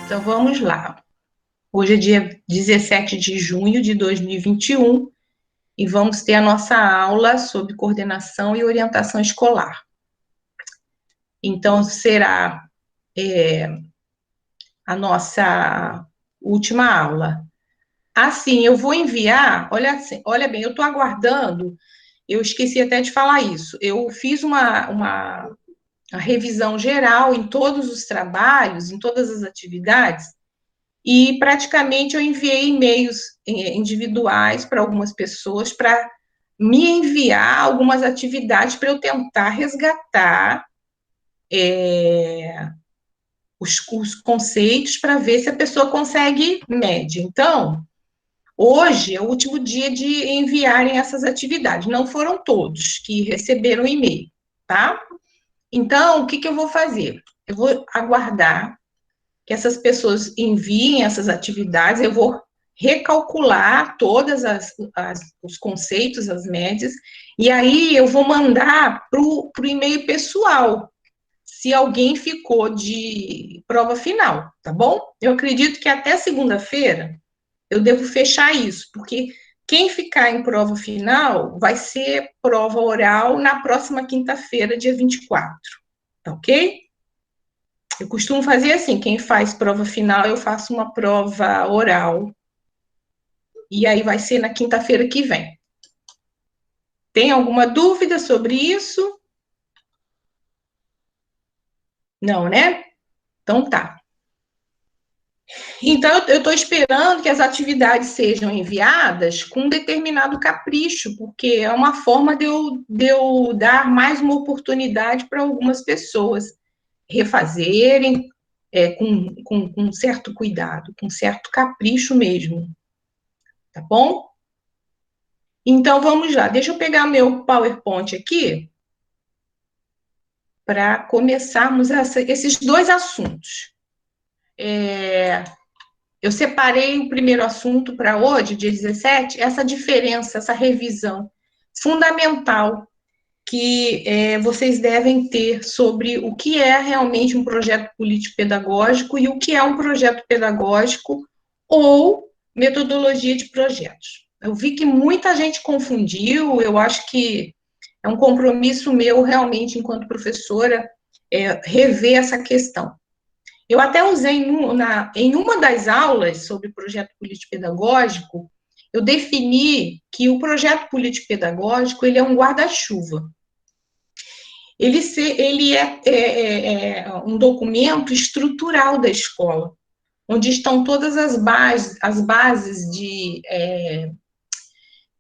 Então vamos lá. Hoje é dia 17 de junho de 2021 e vamos ter a nossa aula sobre coordenação e orientação escolar. Então será a nossa última aula. Assim, eu vou enviar, olha bem, eu estou aguardando, eu esqueci até de falar isso, eu fiz uma revisão geral em todos os trabalhos, em todas as atividades, e praticamente eu enviei e-mails individuais para algumas pessoas para me enviar algumas atividades para eu tentar resgatar os conceitos para ver se a pessoa consegue média. Então, hoje é o último dia de enviarem essas atividades. Não foram todos que receberam e-mail, tá? Então, o que eu vou fazer? Eu vou aguardar que essas pessoas enviem essas atividades, eu vou recalcular todos os conceitos, as médias, e aí eu vou mandar para o e-mail pessoal, se alguém ficou de prova final, tá bom? Eu acredito que até segunda-feira eu devo fechar isso, porque quem ficar em prova final vai ser prova oral na próxima quinta-feira, dia 24, tá ok? Eu costumo fazer assim, quem faz prova final, eu faço uma prova oral. E aí vai ser na quinta-feira que vem. Tem alguma dúvida sobre isso? Não, né? Então tá. Então, eu estou esperando que as atividades sejam enviadas com um determinado capricho, porque é uma forma de eu dar mais uma oportunidade para algumas pessoas refazerem com certo cuidado, com certo capricho mesmo. Tá bom? Então, vamos lá. Deixa eu pegar meu PowerPoint aqui para começarmos esses dois assuntos. Eu separei o primeiro assunto para hoje, dia 17, essa diferença, essa revisão fundamental que vocês devem ter sobre o que é realmente um projeto político-pedagógico e o que é um projeto pedagógico ou metodologia de projetos. Eu vi que muita gente confundiu, eu acho que é um compromisso meu, realmente, enquanto professora, rever essa questão. Eu até usei em uma das aulas sobre projeto político-pedagógico, eu defini que o projeto político-pedagógico ele é um guarda-chuva. Ele é um documento estrutural da escola, onde estão todas as bases de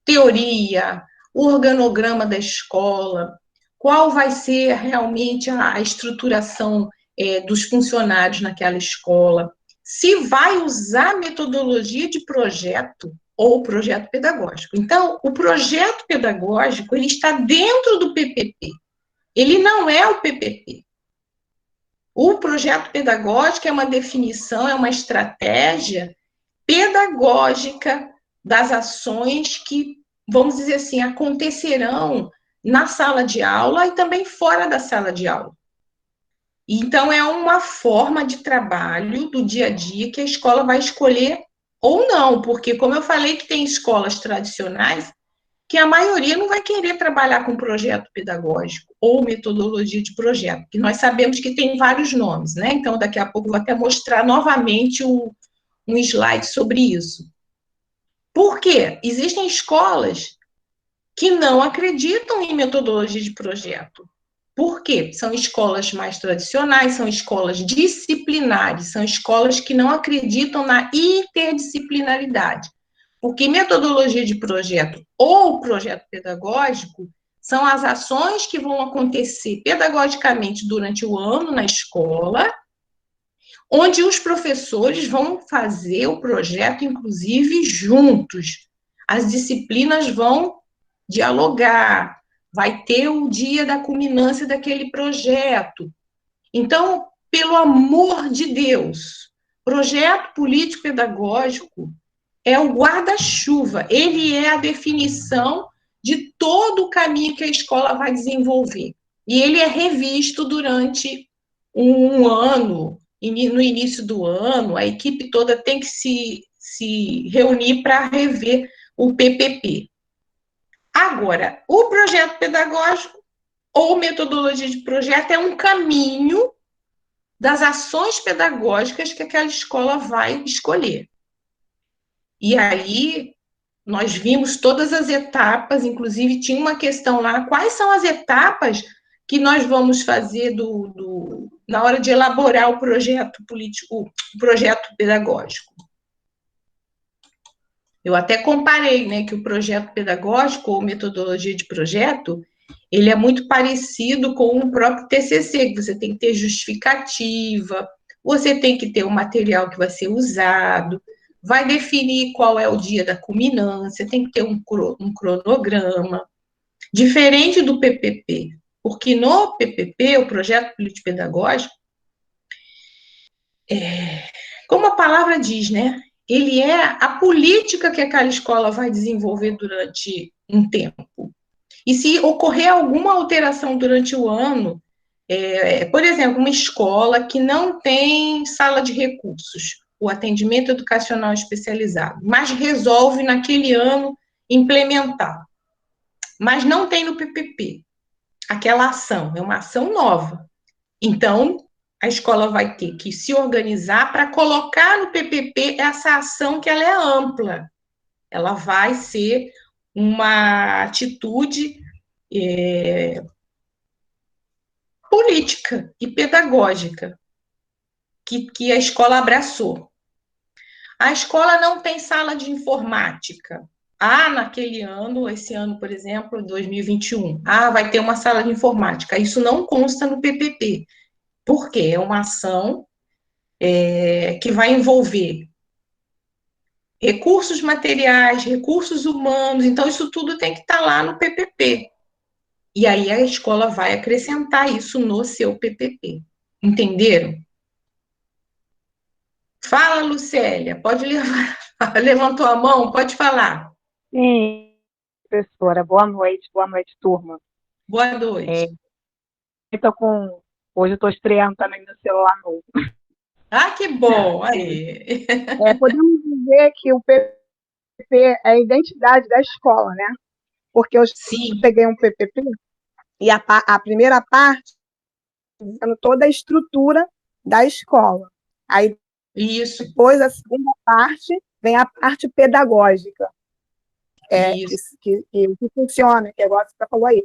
teoria, o organograma da escola, qual vai ser realmente a estruturação dos funcionários naquela escola, se vai usar metodologia de projeto ou projeto pedagógico. Então, o projeto pedagógico, ele está dentro do PPP, ele não é o PPP. O projeto pedagógico é uma definição, é uma estratégia pedagógica das ações que, vamos dizer assim, acontecerão na sala de aula e também fora da sala de aula. Então, é uma forma de trabalho do dia a dia que a escola vai escolher ou não, porque, como eu falei, que tem escolas tradicionais que a maioria não vai querer trabalhar com projeto pedagógico ou metodologia de projeto, que nós sabemos que tem vários nomes, né? Então, daqui a pouco eu vou até mostrar novamente um slide sobre isso. Por quê? Existem escolas que não acreditam em metodologia de projeto. Por quê? São escolas mais tradicionais, são escolas disciplinares, são escolas que não acreditam na interdisciplinaridade. Porque metodologia de projeto ou projeto pedagógico são as ações que vão acontecer pedagogicamente durante o ano na escola, onde os professores vão fazer o projeto, inclusive, juntos. As disciplinas vão dialogar, vai ter o dia da culminância daquele projeto. Então, pelo amor de Deus, projeto político-pedagógico é o guarda-chuva, ele é a definição de todo o caminho que a escola vai desenvolver. E ele é revisto durante um ano, no início do ano, a equipe toda tem que se reunir para rever o PPP. Agora, o projeto pedagógico ou metodologia de projeto é um caminho das ações pedagógicas que aquela escola vai escolher. E aí, nós vimos todas as etapas, inclusive tinha uma questão lá, quais são as etapas que nós vamos fazer na hora de elaborar o projeto político, o projeto pedagógico. Eu até comparei, né, que o projeto pedagógico ou metodologia de projeto, ele é muito parecido com o próprio TCC, que você tem que ter justificativa, você tem que ter o material que vai ser usado, vai definir qual é o dia da culminância, tem que ter um cronograma, diferente do PPP, porque no PPP, o projeto político-pedagógico, como a palavra diz, né, ele é a política que aquela escola vai desenvolver durante um tempo. E se ocorrer alguma alteração durante o ano, por exemplo, uma escola que não tem sala de recursos, o atendimento educacional especializado, mas resolve naquele ano implementar, mas não tem no PPP, aquela ação, é uma ação nova. Então, a escola vai ter que se organizar para colocar no PPP essa ação que ela é ampla. Ela vai ser uma atitude política e pedagógica que a escola abraçou. A escola não tem sala de informática. Naquele ano, esse ano, por exemplo, 2021, vai ter uma sala de informática. Isso não consta no PPP, porque é uma ação que vai envolver recursos materiais, recursos humanos, então isso tudo tem que estar lá no PPP. E aí a escola vai acrescentar isso no seu PPP. Entenderam? Fala, Lucélia, pode levar. Levantou a mão, pode falar. Sim, professora. Boa noite, turma. Boa noite. Eu tô com... Hoje eu estou estreando também no celular novo. Que bom! Aí. Podemos dizer que o PPP é a identidade da escola, né? Porque eu Sim, peguei um PPP e a primeira parte, dando toda a estrutura da escola. Aí, isso, depois, a segunda parte, vem a parte pedagógica, isso. que funciona, que é igual você falou aí.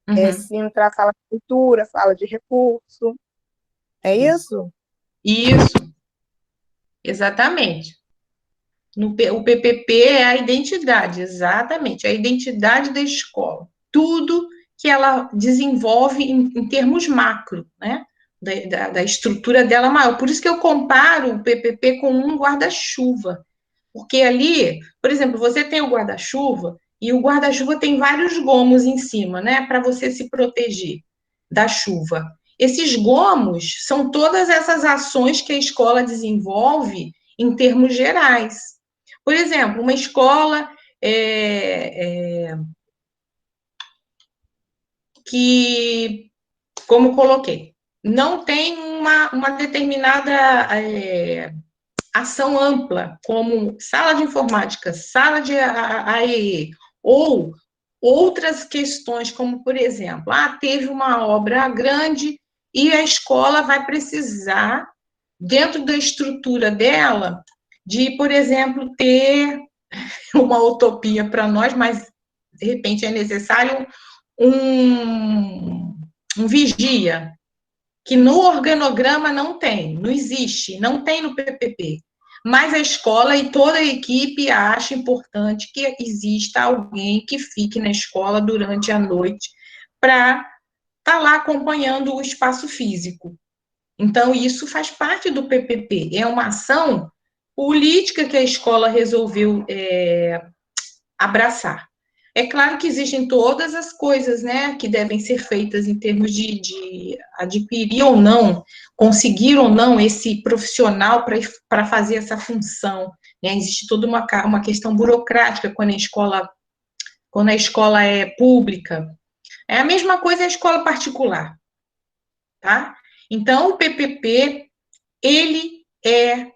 Uhum. Sim, para a sala de cultura, sala de recurso. É isso? Isso, exatamente. O PPP é a identidade, exatamente, a identidade da escola. Tudo que ela desenvolve em termos macro, né? Da estrutura dela maior. Por isso que eu comparo o PPP com um guarda-chuva. Porque ali, por exemplo, você tem o guarda-chuva e o guarda-chuva tem vários gomos em cima, né? Para você se proteger da chuva. Esses gomos são todas essas ações que a escola desenvolve em termos gerais. Por exemplo, uma escola que, como coloquei, não tem uma determinada ação ampla, como sala de informática, sala de AEE, ou outras questões, como, por exemplo, teve uma obra grande e a escola vai precisar, dentro da estrutura dela, de, por exemplo, ter uma utopia para nós, mas de repente é necessário um vigia, que no organograma não tem, não existe, não tem no PPP. Mas a escola e toda a equipe acha importante que exista alguém que fique na escola durante a noite para estar lá acompanhando o espaço físico. Então, isso faz parte do PPP. É uma ação política que a escola resolveu abraçar. É claro que existem todas as coisas, né, que devem ser feitas em termos de adquirir ou não, conseguir ou não esse profissional para fazer essa função. Né? Existe toda uma questão burocrática quando a escola é pública. É a mesma coisa a escola particular, tá? Então, o PPP ele é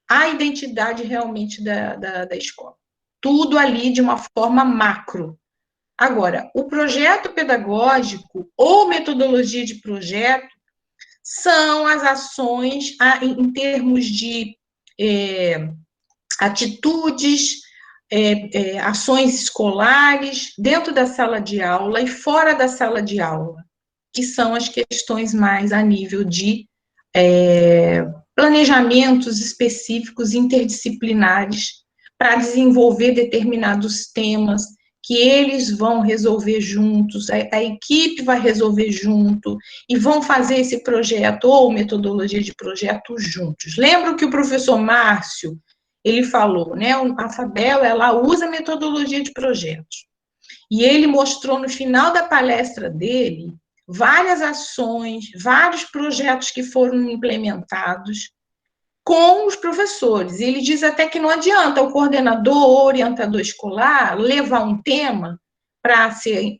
a identidade realmente da escola. Tudo ali de uma forma macro. Agora, o projeto pedagógico ou metodologia de projeto são as ações em termos de atitudes, ações escolares, dentro da sala de aula e fora da sala de aula, que são as questões mais a nível de planejamentos específicos interdisciplinares para desenvolver determinados temas que eles vão resolver juntos, a equipe vai resolver junto, e vão fazer esse projeto ou metodologia de projeto juntos. Lembra que o professor Márcio, ele falou, né, a Fabel, ela usa metodologia de projetos, e ele mostrou no final da palestra dele várias ações, vários projetos que foram implementados com os professores. Ele diz até que não adianta o coordenador ou orientador escolar levar um tema para ser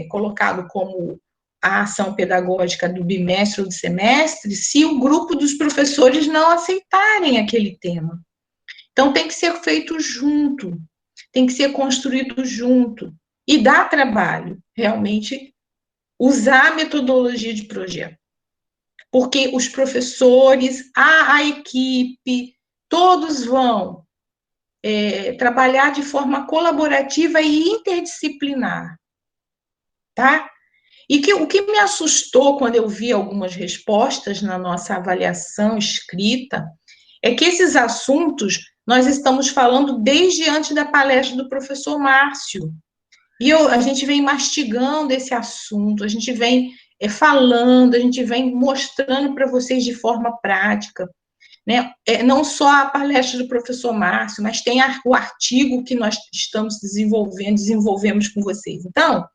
colocado como a ação pedagógica do bimestre ou do semestre, se o grupo dos professores não aceitarem aquele tema. Então, tem que ser feito junto, tem que ser construído junto, e dá trabalho, realmente, usar a metodologia de projeto. Porque os professores, a equipe, todos vão trabalhar de forma colaborativa e interdisciplinar, tá? E o que me assustou quando eu vi algumas respostas na nossa avaliação escrita é que esses assuntos nós estamos falando desde antes da palestra do professor Márcio. E a gente vem mastigando esse assunto, a gente vem falando, a gente vem mostrando para vocês de forma prática, né? Não só a palestra do professor Márcio, mas tem o artigo que nós estamos desenvolvemos com vocês. Então,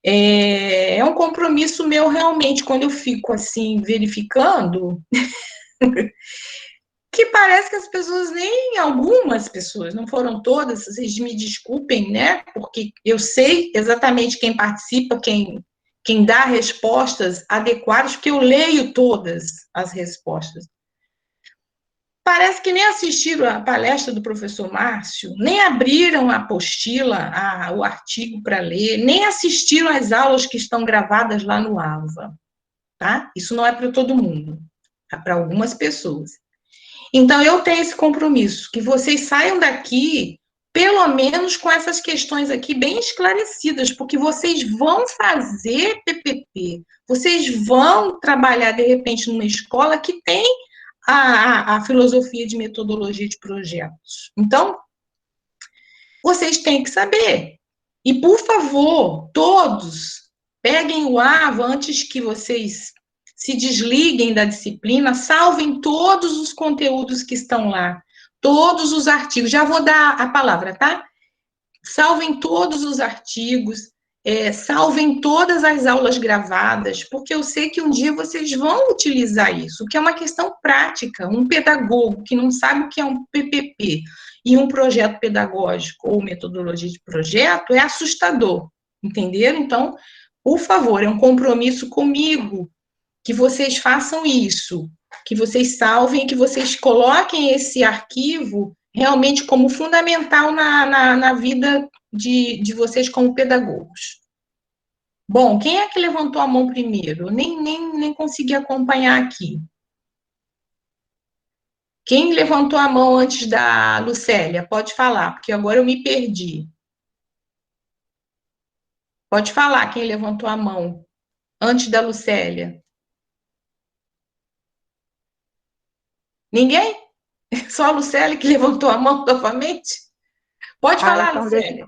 é um compromisso meu realmente, quando eu fico assim, verificando, que parece que as pessoas, nem algumas pessoas, não foram todas, vocês me desculpem, né? Porque eu sei exatamente quem participa, quem dá respostas adequadas, porque eu leio todas as respostas. Parece que nem assistiram a palestra do professor Márcio, nem abriram a apostila, o artigo para ler, nem assistiram às aulas que estão gravadas lá no AVA, tá? Isso não é para todo mundo, é para algumas pessoas. Então, eu tenho esse compromisso, que vocês saiam daqui, pelo menos com essas questões aqui bem esclarecidas, porque vocês vão fazer PPP, vocês vão trabalhar, de repente, numa escola que tem a filosofia de metodologia de projetos. Então, vocês têm que saber. E, por favor, todos, peguem o AVA antes que vocês se desliguem da disciplina, salvem todos os conteúdos que estão lá, todos os artigos. Já vou dar a palavra, tá? Salvem todos os artigos, salvem todas as aulas gravadas, porque eu sei que um dia vocês vão utilizar isso, que é uma questão prática. Um pedagogo que não sabe o que é um PPP e um projeto pedagógico ou metodologia de projeto é assustador, entenderam? Então, por favor, é um compromisso comigo que vocês façam isso, que vocês salvem, que vocês coloquem esse arquivo realmente como fundamental na vida de vocês como pedagogos. Bom, quem é que levantou a mão primeiro? Nem consegui acompanhar aqui. Quem levantou a mão antes da Lucélia? Pode falar, porque agora eu me perdi. Pode falar quem levantou a mão antes da Lucélia. Ninguém? Só a Lucélia que levantou a mão novamente? Pode falar, Então Lucélia.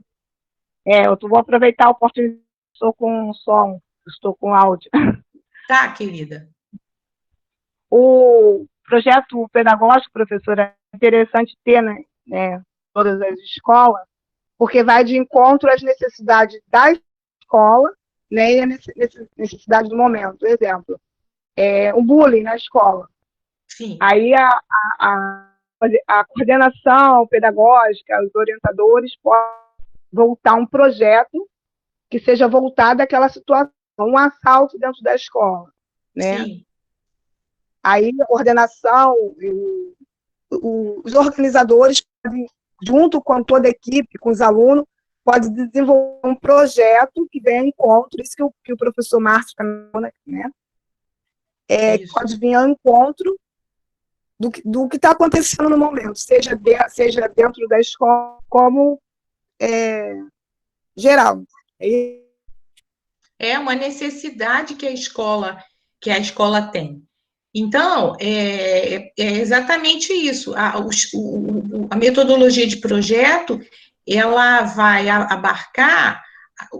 eu vou aproveitar a oportunidade, estou com som, estou com áudio. Tá, querida. O projeto pedagógico, professora, é interessante ter, né, todas as escolas, porque vai de encontro às necessidades da escola, né, e a necessidade do momento. Por exemplo, o bullying na escola. Sim. Aí a coordenação pedagógica, os orientadores podem voltar um projeto que seja voltado àquela situação, um assalto dentro da escola, né? Sim. Aí a coordenação, os organizadores, junto com toda a equipe, com os alunos, pode desenvolver um projeto que venha ao encontro, isso que o professor Márcio está falando, né? Pode vir ao encontro do que está acontecendo no momento, seja dentro da escola, como geral. É uma necessidade que a escola tem. Então, é exatamente isso. A metodologia de projeto, ela vai abarcar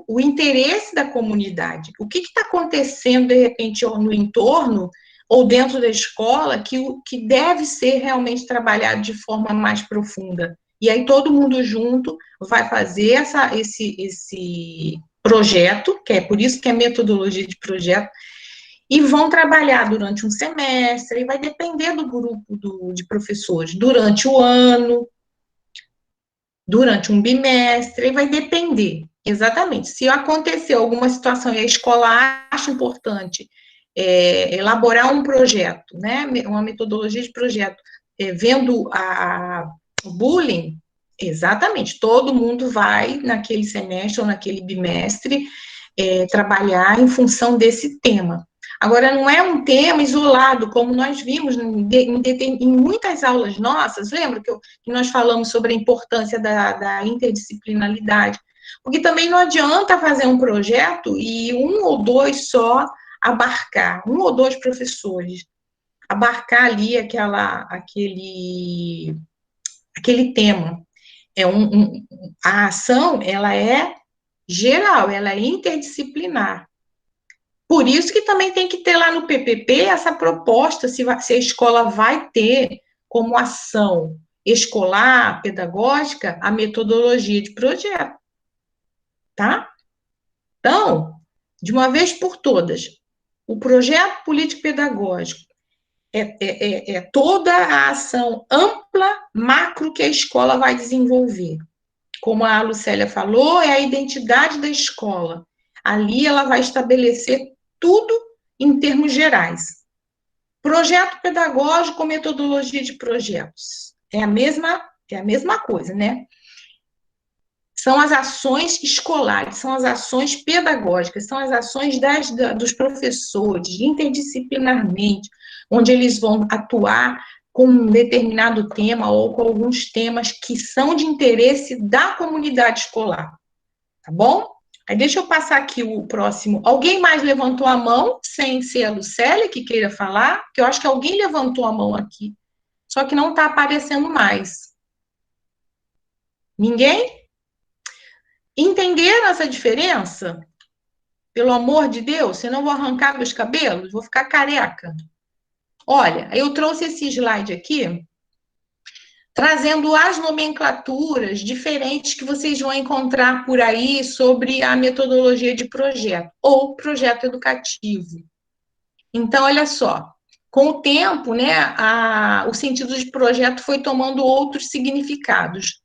o interesse da comunidade. O que está acontecendo, de repente, no entorno ou dentro da escola que deve ser realmente trabalhado de forma mais profunda. E aí todo mundo junto vai fazer esse projeto, que é por isso que é metodologia de projeto, e vão trabalhar durante um semestre, e vai depender do grupo de professores, durante o ano, durante um bimestre, e vai depender, exatamente. Se acontecer alguma situação e a escola acha importante elaborar um projeto, né, uma metodologia de projeto, vendo o bullying, exatamente, todo mundo vai, naquele semestre ou naquele bimestre, trabalhar em função desse tema. Agora, não é um tema isolado, como nós vimos em muitas aulas nossas, lembra que nós falamos sobre a importância da interdisciplinaridade? Porque também não adianta fazer um projeto e um ou dois só abarcar, um ou dois professores, abarcar ali aquele tema. A ação, ela é geral, ela é interdisciplinar. Por isso que também tem que ter lá no PPP essa proposta, se a escola vai ter como ação escolar, pedagógica, a metodologia de projeto, tá? Então, de uma vez por todas, o projeto político-pedagógico é toda a ação ampla, macro, que a escola vai desenvolver. Como a Lucélia falou, é a identidade da escola. Ali ela vai estabelecer tudo em termos gerais. Projeto pedagógico com metodologia de projetos. É a mesma coisa, né? São as ações escolares, são as ações pedagógicas, são as ações dos professores, interdisciplinarmente, onde eles vão atuar com um determinado tema ou com alguns temas que são de interesse da comunidade escolar, tá bom? Aí deixa eu passar aqui o próximo. Alguém mais levantou a mão, sem ser a Lucélia, que queira falar? Que eu acho que alguém levantou a mão aqui, só que não está aparecendo mais. Ninguém? Entenderam essa diferença? Pelo amor de Deus, senão eu vou arrancar meus cabelos, vou ficar careca. Olha, eu trouxe esse slide aqui, trazendo as nomenclaturas diferentes que vocês vão encontrar por aí sobre a metodologia de projeto, ou projeto educativo. Então, olha só, com o tempo, né, o sentido de projeto foi tomando outros significados.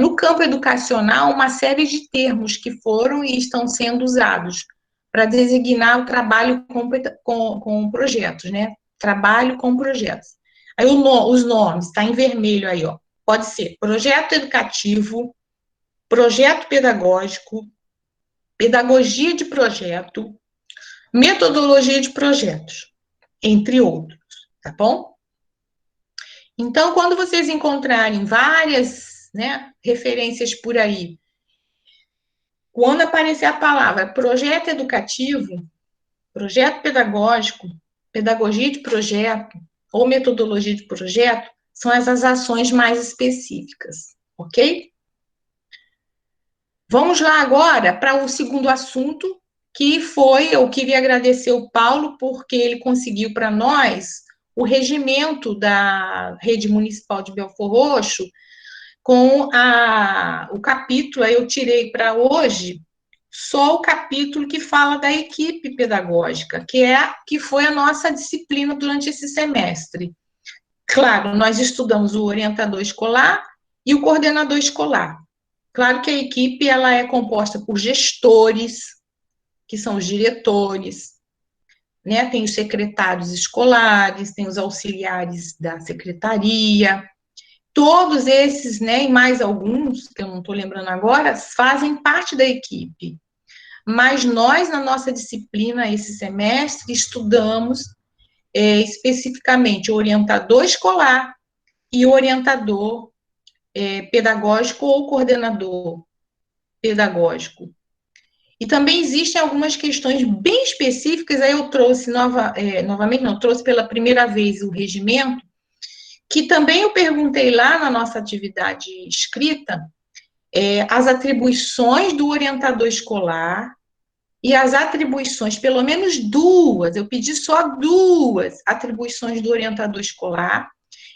No campo educacional, uma série de termos que foram e estão sendo usados para designar o trabalho com projetos, né? Trabalho com projetos. Aí os nomes, está em vermelho aí, ó. Pode ser projeto educativo, projeto pedagógico, pedagogia de projeto, metodologia de projetos, entre outros, tá bom? Então, quando vocês encontrarem várias, né, referências por aí, quando aparecer a palavra projeto educativo, projeto pedagógico, pedagogia de projeto ou metodologia de projeto, são essas ações mais específicas, ok? Vamos lá agora para o segundo assunto, que foi, eu queria agradecer o Paulo, porque ele conseguiu para nós o regimento da Rede Municipal de Belford Roxo, com o capítulo, aí eu tirei para hoje, só o capítulo que fala da equipe pedagógica, que foi a nossa disciplina durante esse semestre. Claro, nós estudamos o orientador escolar e o coordenador escolar. Claro que a equipe ela é composta por gestores, que são os diretores, né? Tem os secretários escolares, tem os auxiliares da secretaria, todos esses, né, e mais alguns, que eu não estou lembrando agora, fazem parte da equipe. Mas nós, na nossa disciplina, esse semestre, estudamos especificamente o orientador escolar e o orientador pedagógico ou coordenador pedagógico. E também existem algumas questões bem específicas, aí eu trouxe novamente, não, trouxe pela primeira vez o regimento, que também eu perguntei lá na nossa atividade escrita, as atribuições do orientador escolar e as atribuições, pelo menos duas, eu pedi só duas atribuições do orientador escolar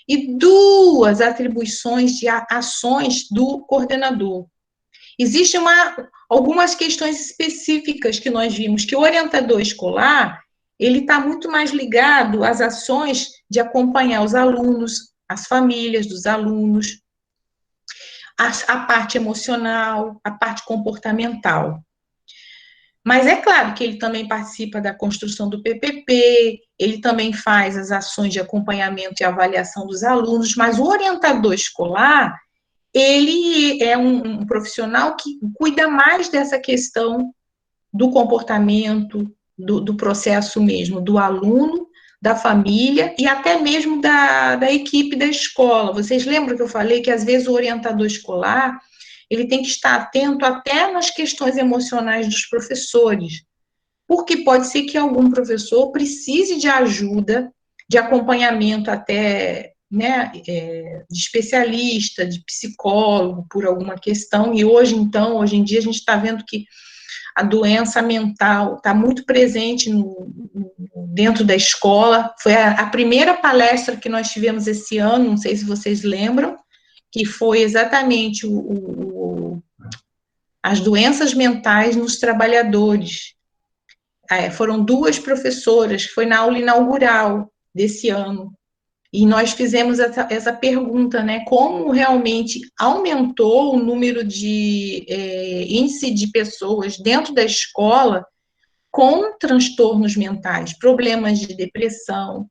e duas atribuições de ações do coordenador. Existem algumas questões específicas que nós vimos, que o orientador escolar, ele está muito mais ligado às ações de acompanhar os alunos, as famílias dos alunos, a parte emocional, a parte comportamental. Mas é claro que ele também participa da construção do PPP, ele também faz as ações de acompanhamento e avaliação dos alunos, mas o orientador escolar, ele é um profissional que cuida mais dessa questão do comportamento, do processo mesmo, do aluno, da família e até mesmo da equipe da escola. Vocês lembram que eu falei que, às vezes, o orientador escolar, ele tem que estar atento até nas questões emocionais dos professores, porque pode ser que algum professor precise de ajuda, de acompanhamento até, né, de especialista, de psicólogo, por alguma questão, e hoje em dia, a gente está vendo que a doença mental está muito presente dentro da escola. Foi a primeira palestra que nós tivemos esse ano, não sei se vocês lembram, que foi exatamente as doenças mentais nos trabalhadores. Foram duas professoras, foi na aula inaugural desse ano, e nós fizemos essa pergunta, né, como realmente aumentou o número de índice de pessoas dentro da escola com transtornos mentais, problemas de depressão,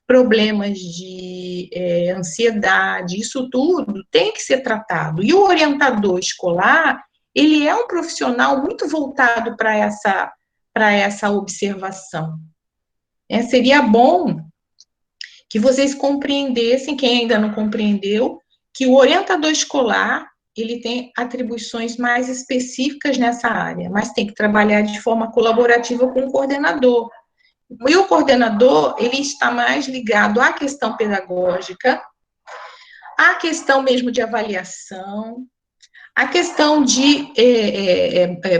problemas de ansiedade, isso tudo tem que ser tratado. E o orientador escolar, ele é um profissional muito voltado para essa observação. Seria bom que vocês compreendessem, quem ainda não compreendeu, que o orientador escolar, ele tem atribuições mais específicas nessa área, mas tem que trabalhar de forma colaborativa com o coordenador. E o coordenador, ele está mais ligado à questão pedagógica, à questão mesmo de avaliação, à questão de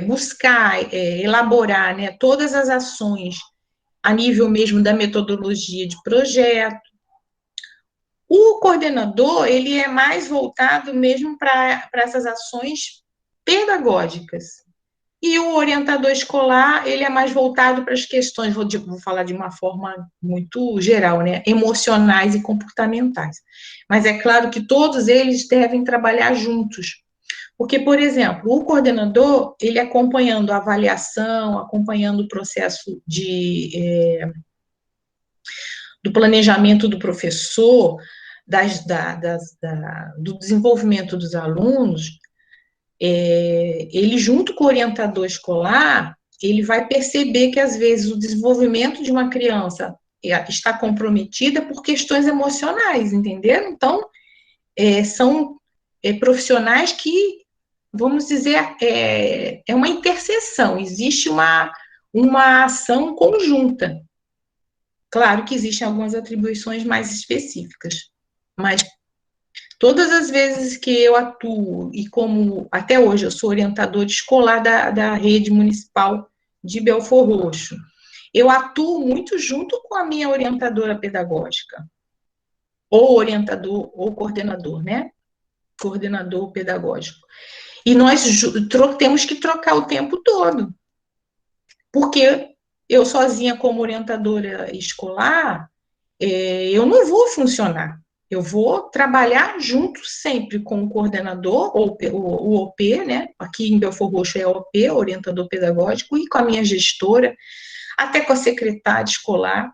buscar, elaborar, né, todas as ações a nível mesmo da metodologia de projeto. O coordenador, ele é mais voltado mesmo para essas ações pedagógicas. E o orientador escolar, ele é mais voltado para as questões, vou falar de uma forma muito geral, né, emocionais e comportamentais. Mas é claro que todos eles devem trabalhar juntos. Porque, por exemplo, o coordenador, ele acompanhando a avaliação, acompanhando o processo do planejamento do professor, do desenvolvimento dos alunos, ele, junto com o orientador escolar, ele vai perceber que, às vezes, o desenvolvimento de uma criança está comprometida por questões emocionais, entenderam? Então, são profissionais que, vamos dizer, é uma interseção, existe uma ação conjunta. Claro que existem algumas atribuições mais específicas, mas todas as vezes que eu atuo, e como até hoje eu sou orientadora escolar da rede municipal de Belford Roxo, eu atuo muito junto com a minha orientadora pedagógica, ou orientador, ou coordenador, né? Coordenador pedagógico. E nós temos que trocar o tempo todo, porque eu sozinha como orientadora escolar, eu não vou funcionar. Eu vou trabalhar junto sempre com o coordenador, ou o OP, né? Aqui em Belford Roxo é OP, orientador pedagógico, e com a minha gestora. até com a secretária escolar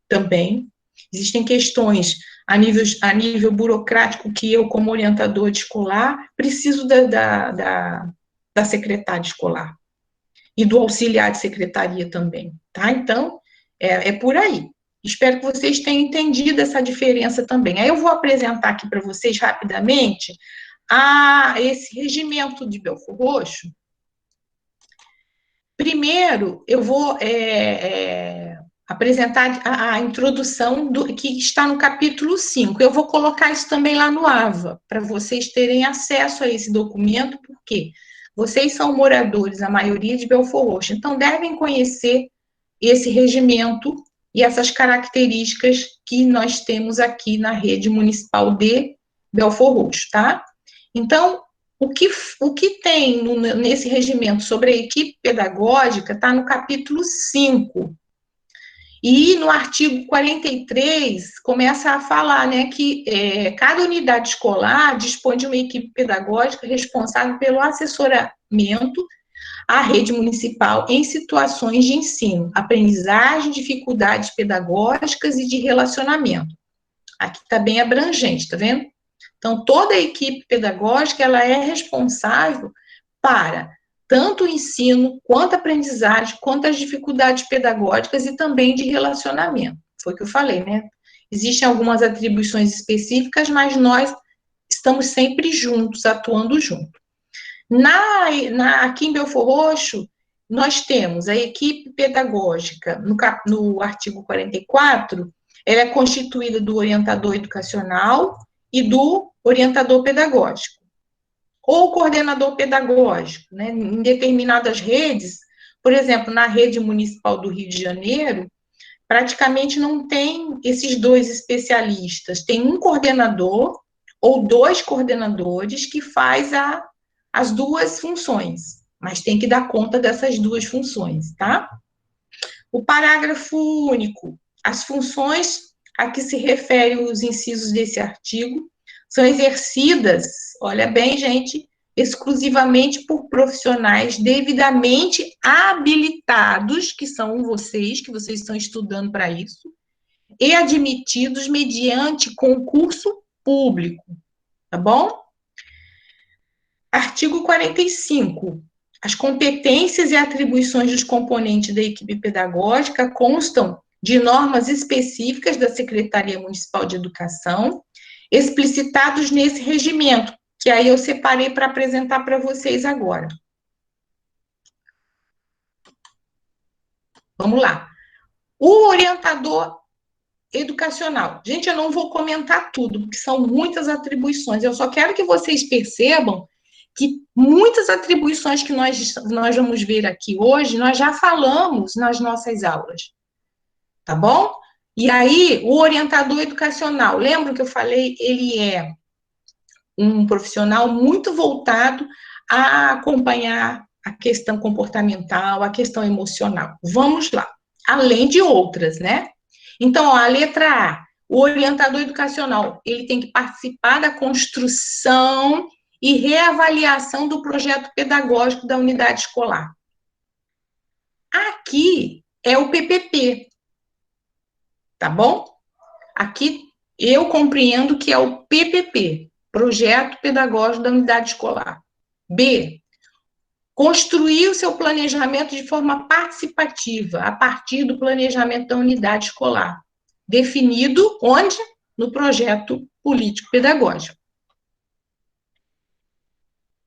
também. Existem questões a nível burocrático que eu, como orientador de escolar, preciso da secretária escolar e do auxiliar de secretaria também, tá? Então, é por aí. Espero que vocês tenham entendido essa diferença também. Aí eu vou apresentar aqui para vocês rapidamente esse regimento de Belford Roxo. Primeiro, eu vou apresentar a introdução que está no capítulo 5. Eu vou colocar isso também lá no AVA, para vocês terem acesso a esse documento, porque vocês são moradores, a maioria de Belford Roxo, então devem conhecer esse regimento e essas características que nós temos aqui na rede municipal de Belford Roxo, tá? Então, o que tem nesse regimento sobre a equipe pedagógica está no capítulo 5. E no artigo 43, começa a falar, né, que cada unidade escolar dispõe de uma equipe pedagógica responsável pelo assessoramento à rede municipal em situações de ensino, aprendizagem, dificuldades pedagógicas e de relacionamento. Aqui está bem abrangente, tá vendo? Então, toda a equipe pedagógica, ela é responsável para tanto o ensino, quanto a aprendizagem, quanto as dificuldades pedagógicas e também de relacionamento. Foi o que eu falei, né? Existem algumas atribuições específicas, mas nós estamos sempre juntos, atuando juntos. Aqui em Belford Roxo, nós temos a equipe pedagógica, no artigo 44, ela é constituída do orientador educacional e do orientador pedagógico, ou coordenador pedagógico, né? Em determinadas redes, por exemplo, na rede municipal do Rio de Janeiro, praticamente não tem esses dois especialistas, tem um coordenador ou dois coordenadores que faz as duas funções, mas tem que dar conta dessas duas funções, tá? O parágrafo único, as funções a que se refere os incisos desse artigo são exercidas, olha bem, gente, exclusivamente por profissionais devidamente habilitados, que são vocês, que vocês estão estudando para isso, e admitidos mediante concurso público, tá bom? Artigo 45. As competências e atribuições dos componentes da equipe pedagógica constam de normas específicas da Secretaria Municipal de Educação, explicitados nesse regimento, que aí eu separei para apresentar para vocês agora. Vamos lá. O orientador educacional. Gente, eu não vou comentar tudo, porque são muitas atribuições. Eu só quero que vocês percebam que muitas atribuições que nós vamos ver aqui hoje, nós já falamos nas nossas aulas. Tá bom? E aí, o orientador educacional, lembra que eu falei? Ele é um profissional muito voltado a acompanhar a questão comportamental, a questão emocional. Vamos lá. Além de outras, né? Então, ó, a letra A, o orientador educacional, ele tem que participar da construção e reavaliação do projeto pedagógico da unidade escolar. Aqui é o PPP, tá bom? Aqui eu compreendo que é o PPP, Projeto Pedagógico da Unidade Escolar. B, construir o seu planejamento de forma participativa, a partir do planejamento da unidade escolar, definido onde? No projeto político-pedagógico.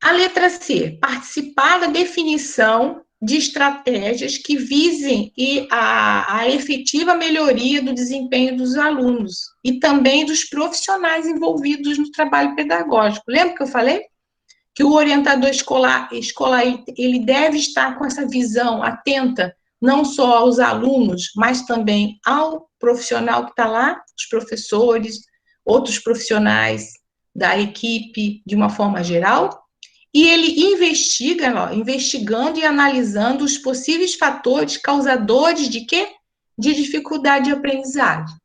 A letra C, participar da definição de estratégias que visem a efetiva melhoria do desempenho dos alunos e também dos profissionais envolvidos no trabalho pedagógico. Lembra que eu falei? Que o orientador escolar ele deve estar com essa visão atenta, não só aos alunos, mas também ao profissional que está lá, os professores, outros profissionais da equipe, de uma forma geral, e ele investigando e analisando os possíveis fatores causadores de quê? De dificuldade de aprendizagem.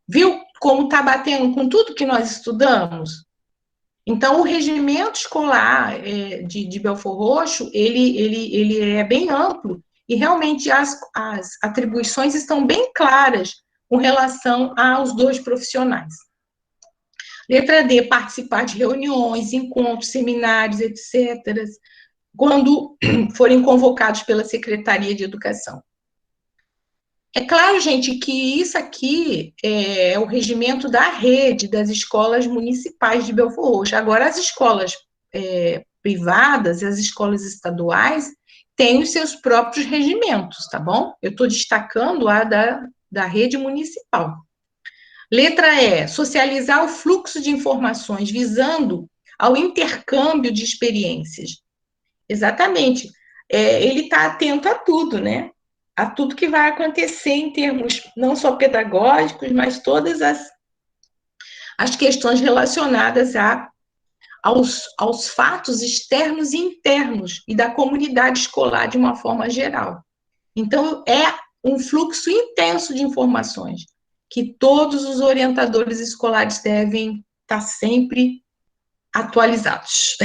Viu como está batendo com tudo que nós estudamos? Então, o regimento escolar de Belford Roxo, ele é bem amplo, e realmente as atribuições estão bem claras com relação aos dois profissionais. Letra D, participar de reuniões, encontros, seminários, etc., quando forem convocados pela Secretaria de Educação. É claro, gente, que isso aqui é o regimento da rede das escolas municipais de Belford Roxo. Agora, as escolas privadas e as escolas estaduais têm os seus próprios regimentos, tá bom? Eu estou destacando a da rede municipal. Letra E, socializar o fluxo de informações visando ao intercâmbio de experiências. Exatamente. Ele está atento a tudo, né? A tudo que vai acontecer em termos não só pedagógicos, mas todas as questões relacionadas aos fatos externos e internos e da comunidade escolar de uma forma geral. Então, é um fluxo intenso de informações que todos os orientadores escolares devem estar sempre atualizados.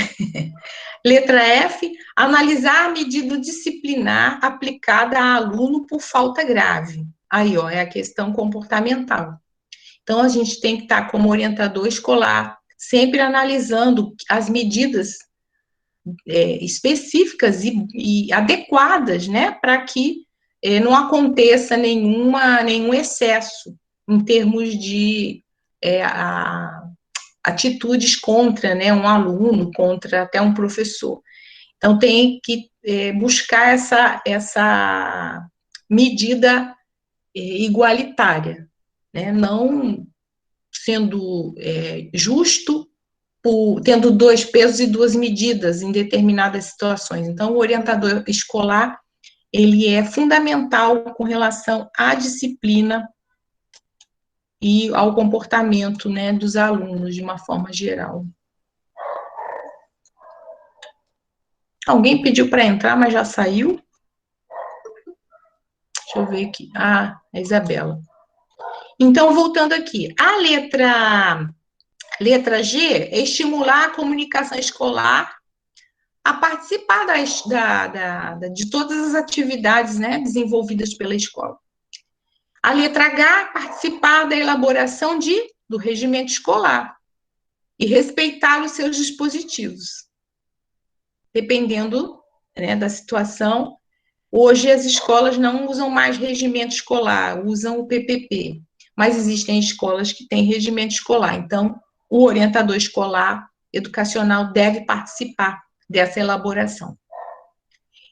Letra F, analisar a medida disciplinar aplicada a aluno por falta grave. Aí, ó, é a questão comportamental. Então, a gente tem que estar como orientador escolar, sempre analisando as medidas específicas e adequadas, né, para que não aconteça nenhum excesso em termos de atitudes contra, né, um aluno, contra até um professor. Então, tem que buscar essa medida igualitária, né, não sendo justo, tendo dois pesos e duas medidas em determinadas situações. Então, o orientador escolar, ele é fundamental com relação à disciplina e ao comportamento, né, dos alunos, de uma forma geral. Alguém pediu para entrar, mas já saiu? Deixa eu ver aqui. Ah, a Isabela. Então, voltando aqui. A letra G é estimular a comunicação escolar a participar de todas as atividades, né, desenvolvidas pela escola. A letra H, participar da elaboração do regimento escolar e respeitar os seus dispositivos. Dependendo, né, da situação, hoje as escolas não usam mais regimento escolar, usam o PPP, mas existem escolas que têm regimento escolar, então o orientador escolar educacional deve participar dessa elaboração.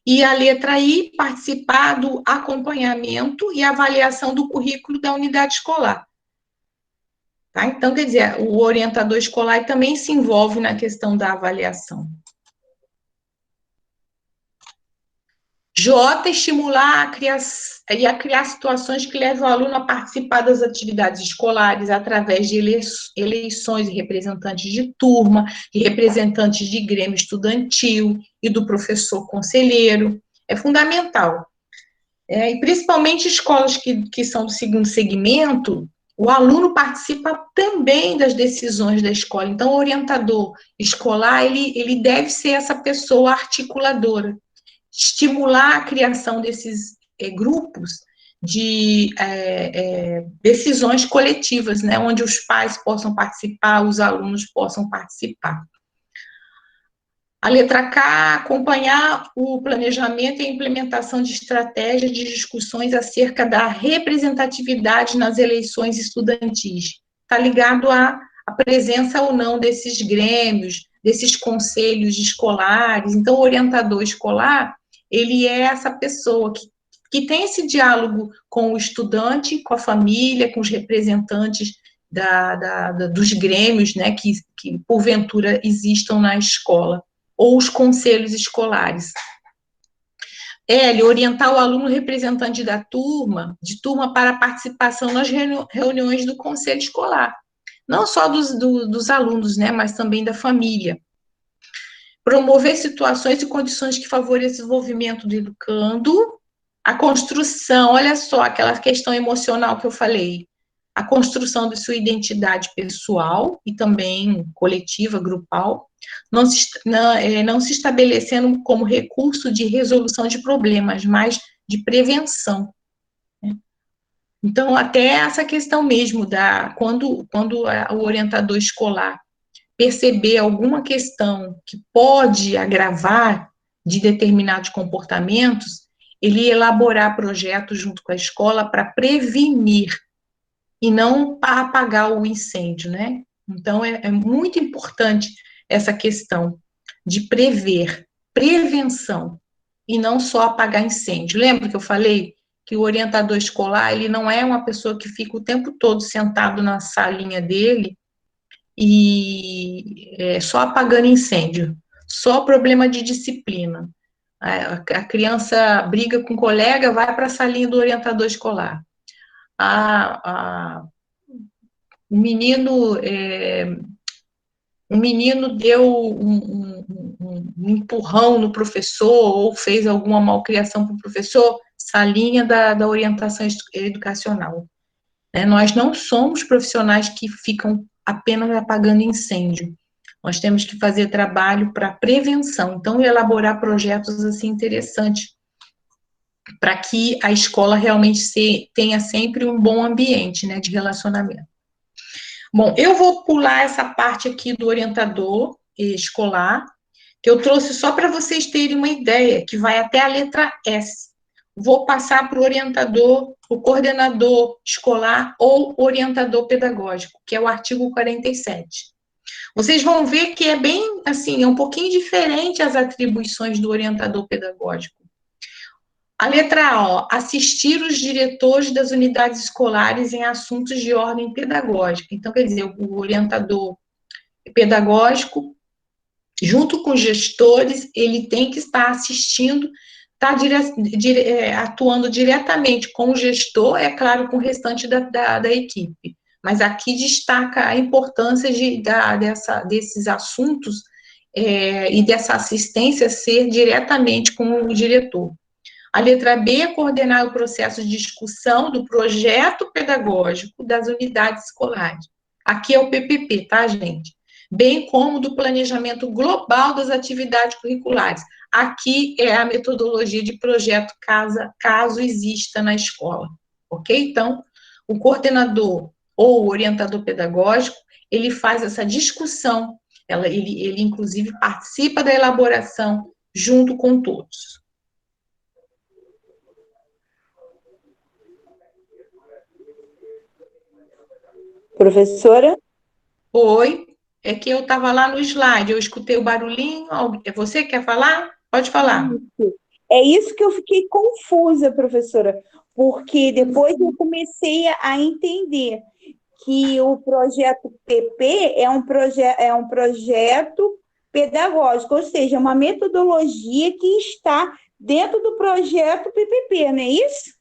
E a letra I, participar do acompanhamento e avaliação do currículo da unidade escolar. Tá? Então, quer dizer, o orientador escolar também se envolve na questão da avaliação. J, estimular a criar situações que levem o aluno a participar das atividades escolares através de eleições de representantes de turma, de representantes de grêmio estudantil e do professor conselheiro. É fundamental. E principalmente escolas que são do segundo segmento, o aluno participa também das decisões da escola. Então, o orientador escolar, ele deve ser essa pessoa articuladora, estimular a criação desses grupos de decisões coletivas, né, onde os pais possam participar, os alunos possam participar. A letra K, acompanhar o planejamento e a implementação de estratégias de discussões acerca da representatividade nas eleições estudantis. Está ligado à presença ou não desses grêmios, desses conselhos escolares. Então, o orientador escolar, ele é essa pessoa que tem esse diálogo com o estudante, com a família, com os representantes dos grêmios, né, que porventura existam na escola, ou os conselhos escolares. L, orientar o aluno representante de turma para a participação nas reuniões do conselho escolar. Não só dos alunos, né, mas também da família. Promover situações e condições que favoreçam o desenvolvimento do educando. A construção, olha só, aquela questão emocional que eu falei. A construção de sua identidade pessoal e também coletiva, grupal. Não se estabelecendo como recurso de resolução de problemas, mas de prevenção. Então, até essa questão mesmo, quando o orientador escolar perceber alguma questão que pode agravar de determinados comportamentos, ele elaborar projetos junto com a escola para prevenir e não para apagar o incêndio, né? Então, é muito importante essa questão de prever, prevenção, e não só apagar incêndio. Lembra que eu falei que o orientador escolar, ele não é uma pessoa que fica o tempo todo sentado na salinha dele e só apagando incêndio, só problema de disciplina. A criança briga com o colega, vai para a salinha do orientador escolar. O menino, deu um empurrão no professor ou fez alguma malcriação para o professor, salinha da orientação educacional. Nós não somos profissionais que ficam apenas apagando incêndio. Nós temos que fazer trabalho para prevenção, então elaborar projetos assim interessantes para que a escola realmente tenha sempre um bom ambiente, né, de relacionamento. Bom, eu vou pular essa parte aqui do orientador escolar, que eu trouxe só para vocês terem uma ideia, que vai até a letra S. Vou passar para o orientador, o coordenador escolar ou orientador pedagógico, que é o artigo 47. Vocês vão ver que é bem, assim, é um pouquinho diferente as atribuições do orientador pedagógico. A letra A, ó, assistir os diretores das unidades escolares em assuntos de ordem pedagógica. Então, quer dizer, o orientador pedagógico, junto com os gestores, ele tem que estar assistindo, atuando diretamente com o gestor, é claro, com o restante da equipe. Mas aqui destaca a importância desses assuntos e dessa assistência ser diretamente com o diretor. A letra B é coordenar o processo de discussão do projeto pedagógico das unidades escolares. Aqui é o PPP, tá, gente? Bem como do planejamento global das atividades curriculares. Aqui é a metodologia de projeto caso exista na escola, ok? Então, o coordenador ou o orientador pedagógico, ele faz essa discussão, ele inclusive participa da elaboração junto com todos. Professora? Oi, é que eu estava lá no slide, eu escutei o barulhinho. Você quer falar? Pode falar. É isso que eu fiquei confusa, professora, porque depois eu comecei a entender que o projeto PP é um projeto pedagógico, ou seja, uma metodologia que está dentro do projeto PPP, não é isso?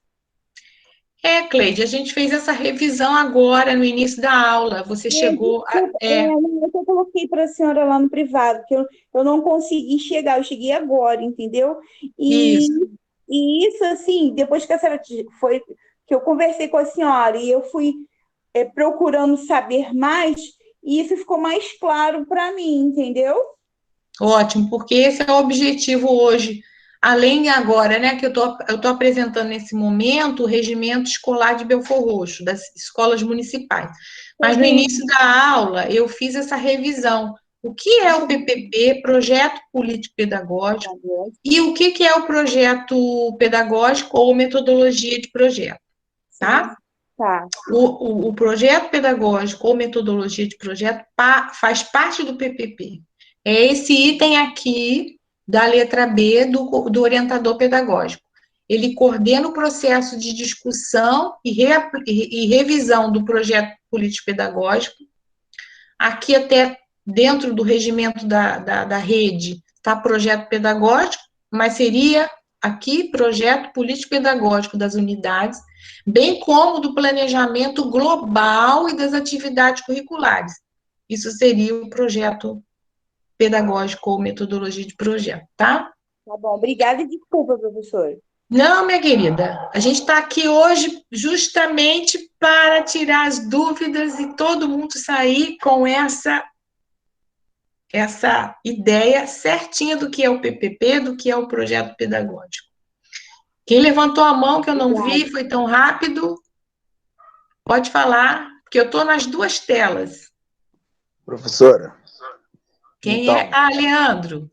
Cleide, a gente fez essa revisão agora, no início da aula. Você chegou a... Eu coloquei para a senhora lá no privado, que eu não consegui chegar, eu cheguei agora, entendeu? Isso. E isso, assim, depois que a senhora foi, que eu conversei com a senhora e eu fui procurando saber mais, e isso ficou mais claro para mim, entendeu? Ótimo, porque esse é o objetivo hoje. Além agora, né, que eu tô apresentando nesse momento o regimento escolar de Belford Roxo, das escolas municipais. Mas no início da aula, eu fiz essa revisão. O que é o PPP, Projeto Político Pedagógico, e o que é o projeto pedagógico ou metodologia de projeto, tá? Tá. O projeto pedagógico ou metodologia de projeto faz parte do PPP. É esse item aqui da letra B do orientador pedagógico. Ele coordena o processo de discussão e revisão do projeto político-pedagógico. Aqui até dentro do regimento da rede está projeto pedagógico, mas seria aqui projeto político-pedagógico das unidades, bem como do planejamento global e das atividades curriculares. Isso seria o projeto pedagógico ou metodologia de projeto, tá? Tá bom, obrigada e desculpa, professora. Não, minha querida, a gente está aqui hoje justamente para tirar as dúvidas e todo mundo sair com essa ideia certinha do que é o PPP, do que é o projeto pedagógico. Quem levantou a mão que eu não vi, foi tão rápido? Pode falar, porque eu estou nas duas telas. Professora, Quem é? então, Ah, Leandro.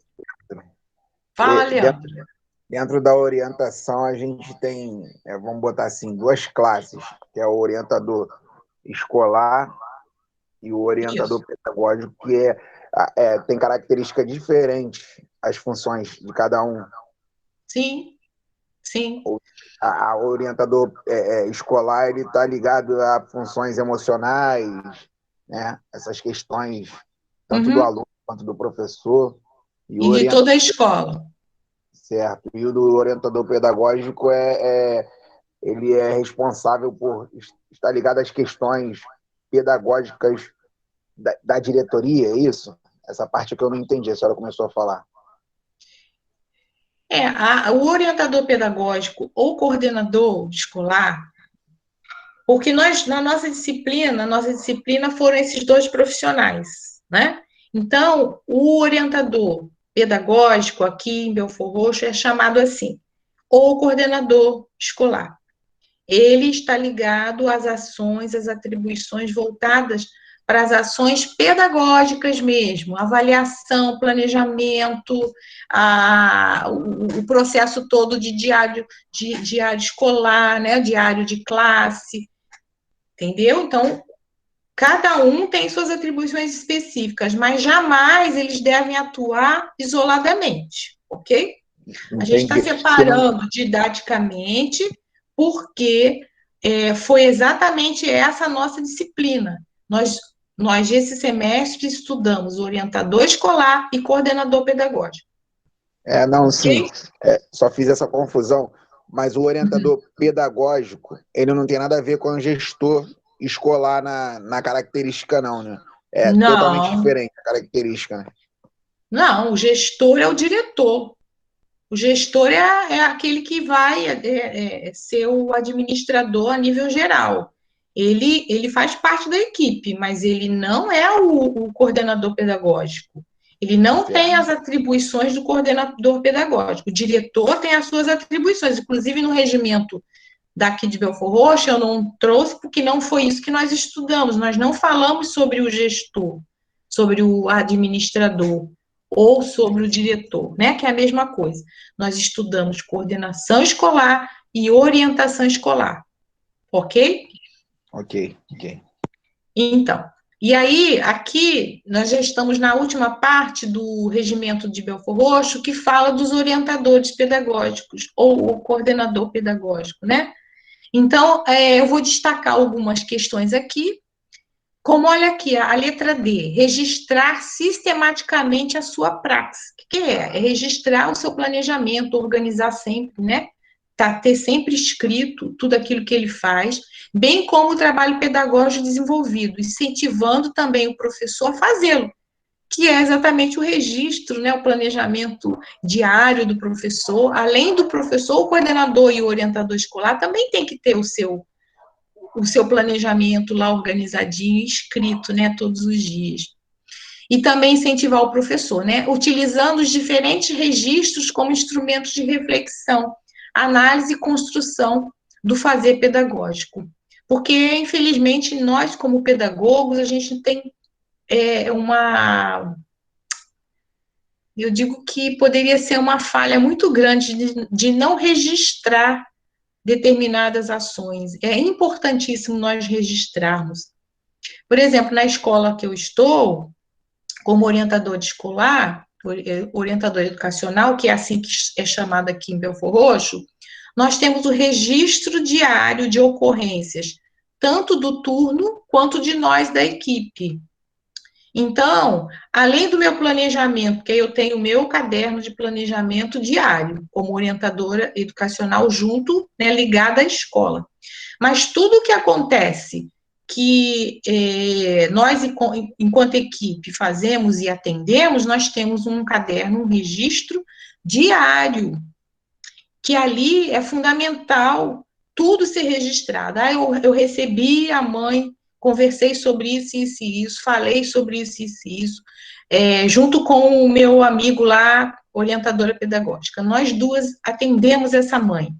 Fala, dentro, Leandro. dentro da orientação, a gente tem, vamos botar assim, duas classes, que é o orientador escolar e o orientador Isso. pedagógico, que tem características diferentes as funções de cada um. Sim, sim. O orientador escolar, ele está ligado a funções emocionais, né? Essas questões, tanto do aluno quanto do professor. E de toda a escola. Certo. E o do orientador pedagógico ele é responsável por estar ligado às questões pedagógicas da diretoria, é isso? Essa parte que eu não entendi, a senhora começou a falar. O orientador pedagógico ou coordenador escolar, porque nós, na nossa disciplina foram esses dois profissionais, né? Então, o orientador pedagógico aqui em Belford Roxo é chamado assim, ou coordenador escolar. Ele está ligado às ações, às atribuições voltadas para as ações pedagógicas mesmo, avaliação, planejamento, o processo todo de diário escolar, né, diário de classe, entendeu? Então, cada um tem suas atribuições específicas, mas jamais eles devem atuar isoladamente, ok? A gente está separando didaticamente, porque foi exatamente essa a nossa disciplina. Nós, esse semestre, estudamos orientador escolar e coordenador pedagógico. Não, okay? Sim, só fiz essa confusão, mas o orientador pedagógico, ele não tem nada a ver com o gestor escolar na característica, não, né? Não. Totalmente diferente a característica, né? Não, o gestor é o diretor. O gestor é aquele que vai ser o administrador a nível geral. Ele faz parte da equipe, mas ele não é o coordenador pedagógico. Ele não tem as atribuições do coordenador pedagógico. O diretor tem as suas atribuições. Inclusive, no regimento daqui de Belford Roxo, eu não trouxe, porque não foi isso que nós estudamos. Nós não falamos sobre o gestor, sobre o administrador ou sobre o diretor, né? Que é a mesma coisa. Nós estudamos coordenação escolar e orientação escolar, ok? Ok. Então, e aí, aqui, nós já estamos na última parte do regimento de Belford Roxo, que fala dos orientadores pedagógicos, ou o coordenador pedagógico, né? Então, eu vou destacar algumas questões aqui, como olha aqui, a letra D, registrar sistematicamente a sua praxis. O que é? É registrar o seu planejamento, organizar sempre, né? Ter sempre escrito tudo aquilo que ele faz, bem como o trabalho pedagógico desenvolvido, incentivando também o professor a fazê-lo, que é exatamente o registro, né, o planejamento diário do professor. Além do professor, o coordenador e o orientador escolar também tem que ter o seu planejamento lá organizadinho, escrito, né, todos os dias. E também incentivar o professor, né, utilizando os diferentes registros como instrumentos de reflexão, análise e construção do fazer pedagógico. Porque, infelizmente, nós, como pedagogos, a gente tem eu digo que poderia ser uma falha muito grande de não registrar determinadas ações. É importantíssimo nós registrarmos. Por exemplo, na escola que eu estou, como orientador escolar, orientador educacional, que é assim que é chamado aqui em Belford Roxo, nós temos o registro diário de ocorrências, tanto do turno quanto de nós da equipe. Então, além do meu planejamento, que eu tenho o meu caderno de planejamento diário, como orientadora educacional junto, né, ligada à escola. Mas tudo o que acontece que nós, enquanto equipe, fazemos e atendemos, nós temos um caderno, um registro diário, que ali é fundamental tudo ser registrado. Eu recebi a mãe, conversei sobre isso, isso e isso, falei sobre isso, isso e isso, junto com o meu amigo lá, orientadora pedagógica. Nós duas atendemos essa mãe.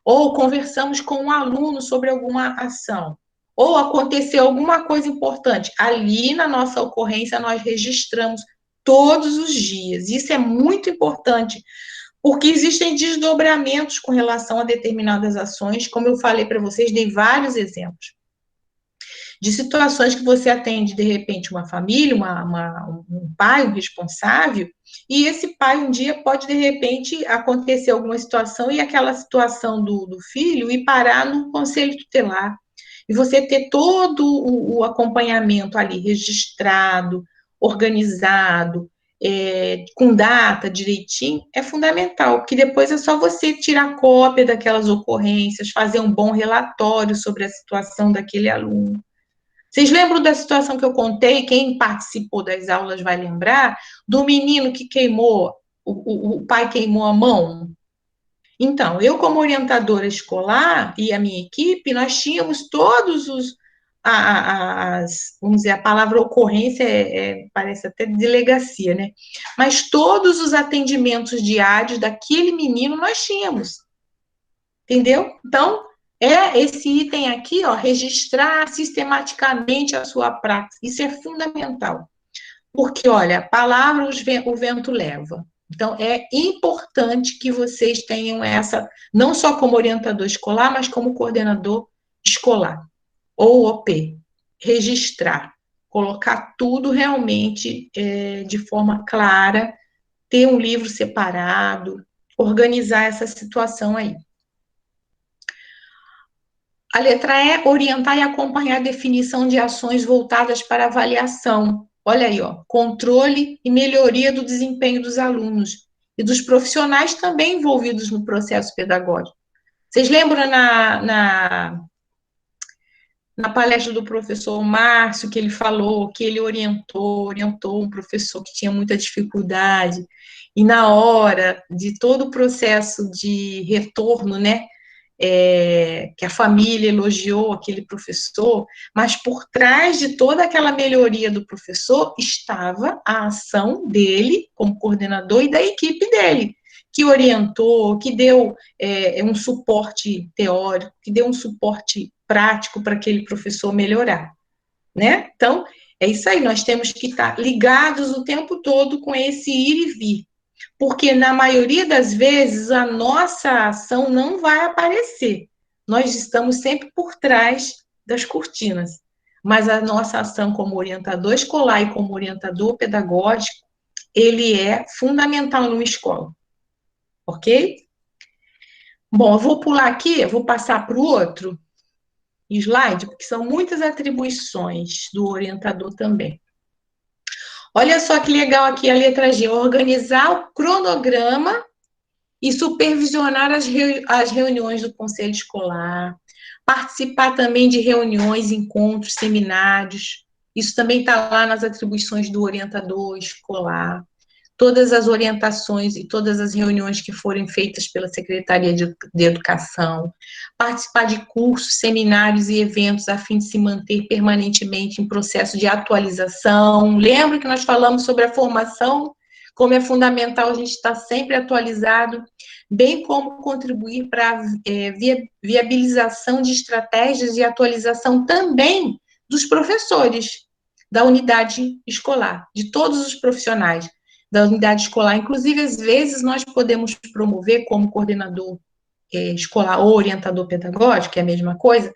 ou conversamos com um aluno sobre alguma ação, ou aconteceu alguma coisa importante. Ali na nossa ocorrência nós registramos todos os dias. Isso é muito importante, porque existem desdobramentos com relação a determinadas ações, como eu falei para vocês, dei vários exemplos de situações que você atende, de repente, uma família, um pai, um responsável, e esse pai um dia pode, de repente, acontecer alguma situação e aquela situação do filho ir parar no conselho tutelar. E você ter todo o acompanhamento ali registrado, organizado, com data direitinho, é fundamental, porque depois é só você tirar cópia daquelas ocorrências, fazer um bom relatório sobre a situação daquele aluno. Vocês lembram da situação que eu contei? Quem participou das aulas vai lembrar do menino que queimou, o pai queimou a mão? Então, eu como orientadora escolar e a minha equipe, nós tínhamos todos vamos dizer, a palavra ocorrência parece até delegacia, né? Mas todos os atendimentos diários daquele menino nós tínhamos, entendeu? Então, esse item aqui, ó, registrar sistematicamente a sua prática. Isso é fundamental. Porque, olha, palavras o vento leva. Então, é importante que vocês tenham essa, não só como orientador escolar, mas como coordenador escolar, ou OP. Registrar, colocar tudo realmente de forma clara, ter um livro separado, organizar essa situação aí. A letra E, orientar e acompanhar a definição de ações voltadas para avaliação. Olha aí, ó, controle e melhoria do desempenho dos alunos e dos profissionais também envolvidos no processo pedagógico. Vocês lembram na palestra do professor Márcio, que ele falou que ele orientou um professor que tinha muita dificuldade, e na hora de todo o processo de retorno, né, que a família elogiou aquele professor, mas por trás de toda aquela melhoria do professor estava a ação dele como coordenador e da equipe dele, que orientou, que deu um suporte teórico, que deu um suporte prático para aquele professor melhorar, né? Então, é isso aí, nós temos que estar ligados o tempo todo com esse ir e vir, porque na maioria das vezes a nossa ação não vai aparecer. Nós estamos sempre por trás das cortinas, mas a nossa ação como orientador escolar e como orientador pedagógico, ele é fundamental numa escola, ok? Bom, eu vou pular aqui, eu vou passar para o outro slide, porque são muitas atribuições do orientador também. Olha só que legal aqui a letra G, organizar o cronograma e supervisionar as reuniões do conselho escolar, participar também de reuniões, encontros, seminários, isso também está lá nas atribuições do orientador escolar, todas as orientações e todas as reuniões que forem feitas pela Secretaria de Educação, participar de cursos, seminários e eventos a fim de se manter permanentemente em processo de atualização. Lembra que nós falamos sobre a formação? Como é fundamental a gente estar sempre atualizado, bem como contribuir para a viabilização de estratégias de atualização também dos professores da unidade escolar, de todos os profissionais da unidade escolar. Inclusive, às vezes, nós podemos promover, como coordenador escolar ou orientador pedagógico, que é a mesma coisa,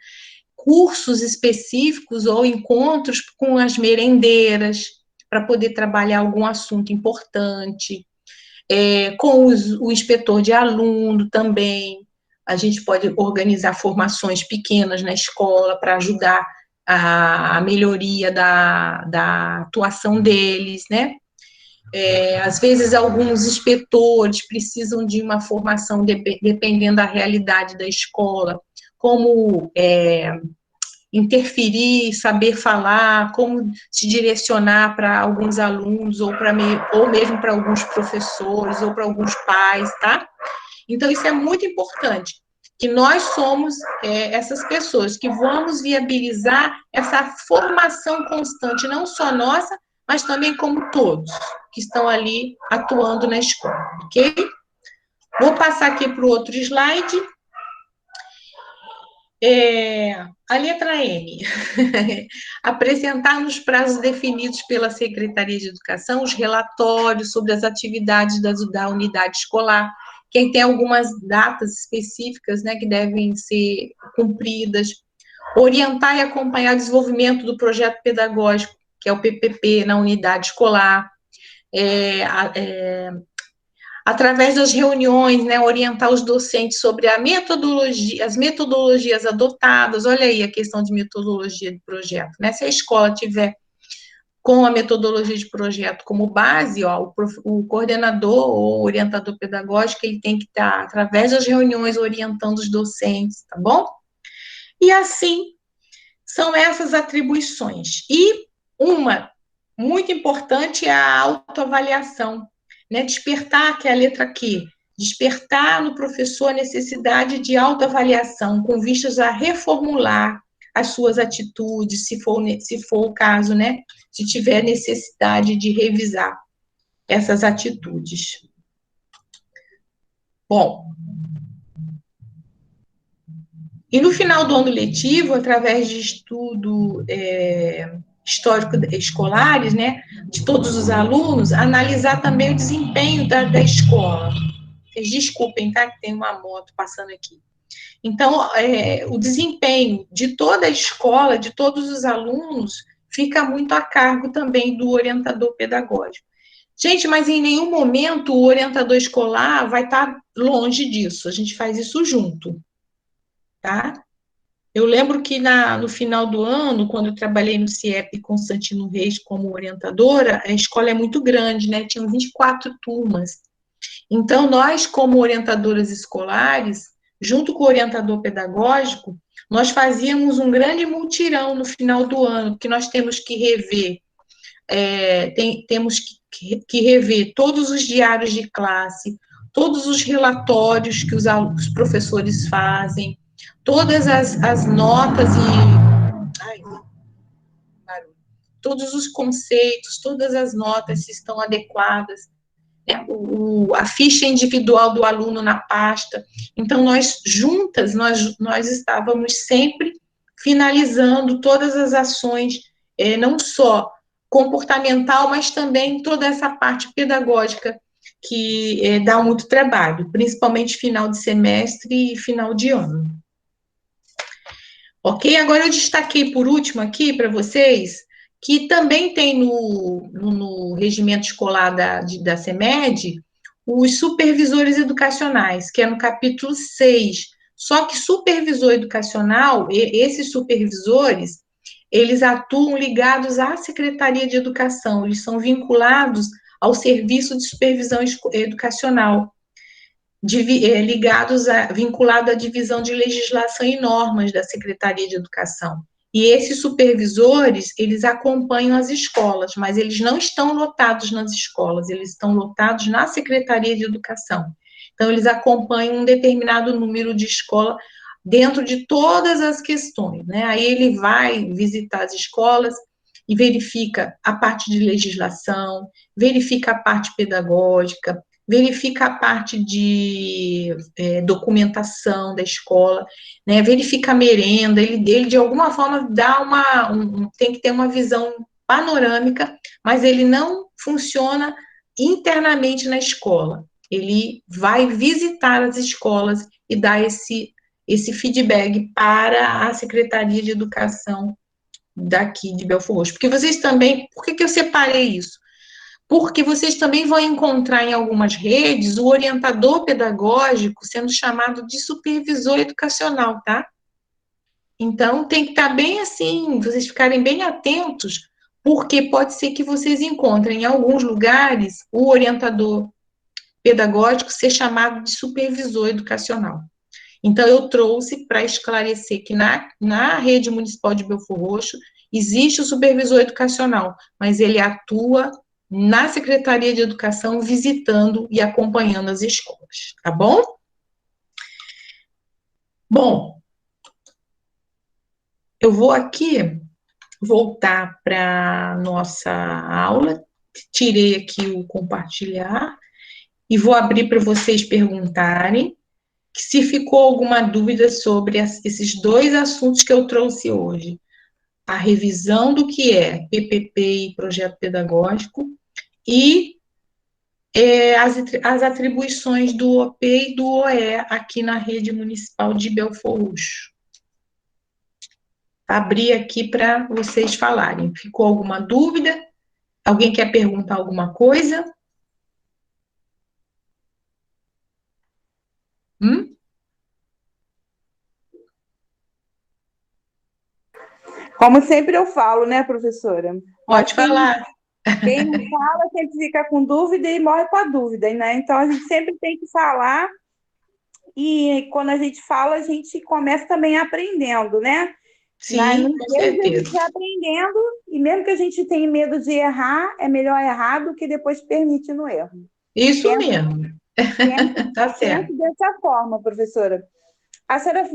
cursos específicos ou encontros com as merendeiras, para poder trabalhar algum assunto importante, com o inspetor de aluno também. A gente pode organizar formações pequenas na escola para ajudar a melhoria da atuação deles, né? Às vezes, alguns inspetores precisam de uma formação, dependendo da realidade da escola, como interferir, saber falar, como se direcionar para alguns alunos, ou mesmo para alguns professores, ou para alguns pais, tá? Então, isso é muito importante, que nós somos essas pessoas que vamos viabilizar essa formação constante, não só nossa, mas também como todos que estão ali atuando na escola, ok? Vou passar aqui para o outro slide. A letra N. Apresentar nos prazos definidos pela Secretaria de Educação os relatórios sobre as atividades da unidade escolar, que aí tem algumas datas específicas, né, que devem ser cumpridas. Orientar e acompanhar o desenvolvimento do projeto pedagógico, que é o PPP, na unidade escolar. Através das reuniões, né, orientar os docentes sobre a metodologia, as metodologias adotadas. Olha aí a questão de metodologia de projeto, né? Se a escola tiver com a metodologia de projeto como base, ó, o coordenador ou orientador pedagógico, ele tem que estar, através das reuniões, orientando os docentes, tá bom? E assim, são essas atribuições. E uma muito importante é a autoavaliação, né? Despertar, que é a letra Q, despertar no professor a necessidade de autoavaliação, com vistas a reformular as suas atitudes, se for o caso, né? Se tiver necessidade de revisar essas atitudes. Bom, e no final do ano letivo, através de estudo histórico escolares, né, de todos os alunos, analisar também o desempenho da escola. Vocês desculpem, tá, que tem uma moto passando aqui. Então, o desempenho de toda a escola, de todos os alunos, fica muito a cargo também do orientador pedagógico. Gente, mas em nenhum momento o orientador escolar vai estar longe disso, a gente faz isso junto, tá? Eu lembro que no final do ano, quando eu trabalhei no CIEP Constantino Reis como orientadora, a escola é muito grande, né? Tinham 24 turmas. Então, nós, como orientadoras escolares, junto com o orientador pedagógico, nós fazíamos um grande mutirão no final do ano, porque nós temos que rever, temos que rever todos os diários de classe, todos os relatórios que os professores fazem, todas as notas todos os conceitos, todas as notas se estão adequadas, né? A ficha individual do aluno na pasta. Então, nós juntas, nós estávamos sempre finalizando todas as ações, não só comportamental, mas também toda essa parte pedagógica que dá muito trabalho, principalmente final de semestre e final de ano. Ok? Agora eu destaquei por último aqui para vocês que também tem no regimento escolar da CEMED os supervisores educacionais, que é no capítulo 6. Só que supervisor educacional, esses supervisores, eles atuam ligados à Secretaria de Educação, eles são vinculados ao Serviço de Supervisão Educacional, vinculado à divisão de legislação e normas da Secretaria de Educação. E esses supervisores, eles acompanham as escolas, mas eles não estão lotados nas escolas, eles estão lotados na Secretaria de Educação. Então, eles acompanham um determinado número de escola dentro de todas as questões, né? Aí ele vai visitar as escolas e verifica a parte de legislação, verifica a parte pedagógica, verifica a parte de documentação da escola, né, verifica a merenda, ele de alguma forma dá tem que ter uma visão panorâmica, mas ele não funciona internamente na escola. Ele vai visitar as escolas e dar esse feedback para a Secretaria de Educação daqui de Belford Roxo. Porque vocês também, por que eu separei isso? Porque vocês também vão encontrar em algumas redes o orientador pedagógico sendo chamado de supervisor educacional, tá? Então, tem que estar bem assim, vocês ficarem bem atentos, porque pode ser que vocês encontrem em alguns lugares o orientador pedagógico ser chamado de supervisor educacional. Então, eu trouxe para esclarecer que na rede municipal de Belford Roxo existe o supervisor educacional, mas ele atua na Secretaria de Educação, visitando e acompanhando as escolas, tá bom? Bom, eu vou aqui voltar para a nossa aula, tirei aqui o compartilhar, e vou abrir para vocês perguntarem, se ficou alguma dúvida sobre esses dois assuntos que eu trouxe hoje. A revisão do que é PPP e projeto pedagógico e as atribuições do OP e do OE aqui na rede municipal de Belford Roxo. Abri aqui para vocês falarem. Ficou alguma dúvida? Alguém quer perguntar alguma coisa? Como sempre eu falo, né, professora? Pode falar. Quem não fala sempre fica com dúvida e morre com a dúvida, né? Então a gente sempre tem que falar e quando a gente fala, a gente começa também aprendendo, né? Sim, No com emprego, a gente certeza. vai aprendendo e mesmo que a gente tenha medo de errar, é melhor errar do que depois permitir no erro. Isso mesmo. Tá certo. Penso dessa forma, professora. A senhora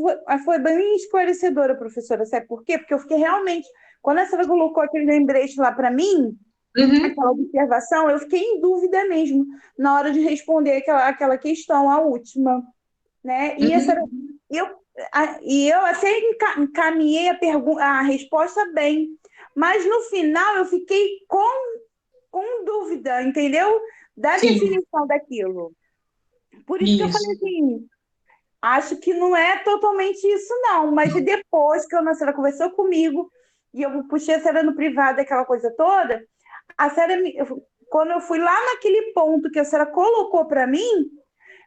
foi bem esclarecedora, professora. Sabe por quê? Porque eu fiquei realmente. Quando a senhora colocou aquele lembrete lá para mim, aquela observação, eu fiquei em dúvida mesmo na hora de responder aquela questão, a última. Né? E eu até encaminhei a resposta bem, mas no final eu fiquei com dúvida, entendeu? Da Sim. definição daquilo. Por isso que eu falei Isso. assim. Acho que não é totalmente isso, não. Mas depois que a senhora conversou comigo e eu puxei a senhora no privado, aquela coisa toda, a senhora, quando eu fui lá naquele ponto que a senhora colocou para mim,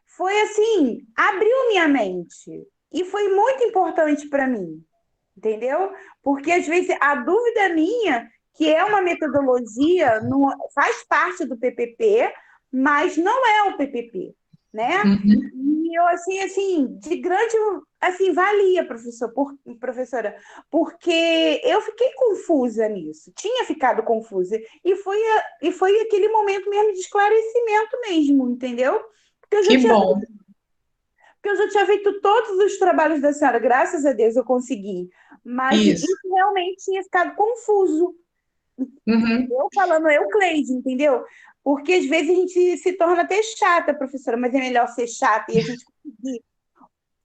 foi assim, abriu minha mente. E foi muito importante para mim, entendeu? Porque às vezes a dúvida minha, que é uma metodologia, não, faz parte do PPP, mas não é o PPP, né? E eu, assim, de grande, assim, valia, professora, porque eu fiquei confusa nisso, tinha ficado confusa, e foi aquele momento mesmo de esclarecimento mesmo, entendeu? Que bom. Porque eu já tinha feito todos os trabalhos da senhora, graças a Deus eu consegui, mas isso realmente tinha ficado confuso. Eu falando Eucleide, entendeu? Porque às vezes a gente se torna até chata, professora, mas é melhor ser chata e a gente conseguir,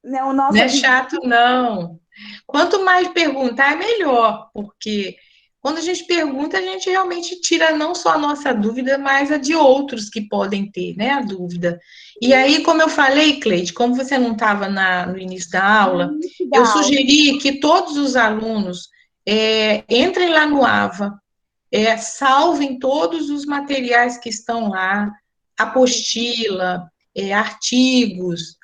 né, o nosso Não é chato, não. Quanto mais perguntar, é melhor, porque quando a gente pergunta, a gente realmente tira não só a nossa dúvida, mas a de outros que podem ter, né, a dúvida. E aí, como eu falei, Cleide, como você não estava no início da aula, eu sugeri que todos os alunos entrem lá no AVA, salvem todos os materiais que estão lá, apostila, artigos,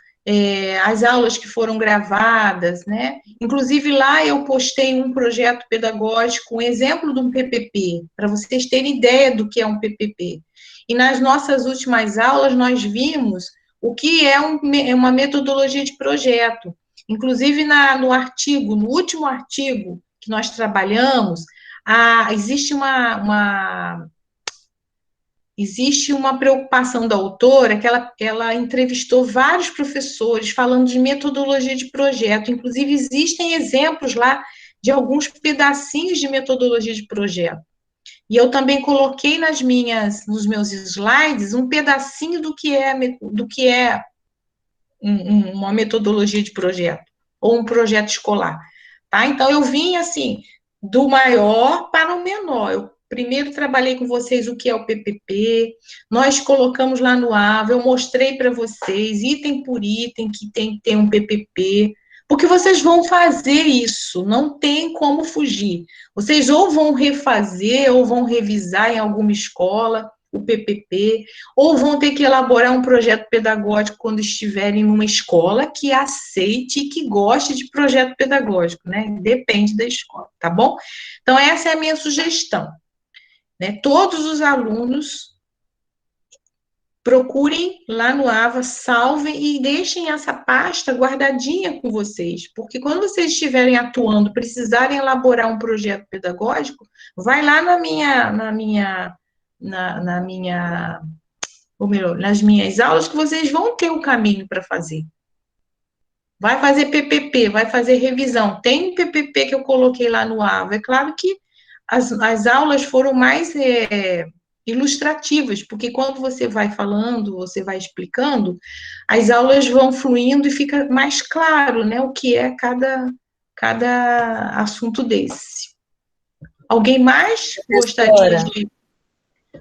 as aulas que foram gravadas, né? Inclusive lá eu postei um projeto pedagógico, um exemplo de um PPP, para vocês terem ideia do que é um PPP. E nas nossas últimas aulas nós vimos o que é uma metodologia de projeto. Inclusive no artigo, no último artigo que nós trabalhamos, existe uma preocupação da autora que ela entrevistou vários professores falando de metodologia de projeto. Inclusive, existem exemplos lá de alguns pedacinhos de metodologia de projeto. E eu também coloquei nos meus slides um pedacinho do que é uma metodologia de projeto ou um projeto escolar. Tá? Então, eu vim assim, do maior para o menor. Eu primeiro trabalhei com vocês o que é o PPP, nós colocamos lá no AVA, eu mostrei para vocês, item por item, que tem que ter um PPP, porque vocês vão fazer isso, não tem como fugir. Vocês ou vão refazer, ou vão revisar em alguma escola, o PPP, ou vão ter que elaborar um projeto pedagógico quando estiverem numa escola que aceite e que goste de projeto pedagógico, né? Depende da escola, tá bom? Então, essa é a minha sugestão, né? Todos os alunos procurem lá no AVA, salvem e deixem essa pasta guardadinha com vocês, porque quando vocês estiverem atuando, precisarem elaborar um projeto pedagógico, vai lá nas minhas aulas que vocês vão ter o caminho para fazer. Vai fazer PPP, vai fazer revisão. Tem um PPP que eu coloquei lá no AVA. É claro que as aulas foram mais ilustrativas, porque quando você vai falando, você vai explicando, as aulas vão fluindo e fica mais claro, né, o que é cada assunto desse. Alguém mais gostaria Professora, de...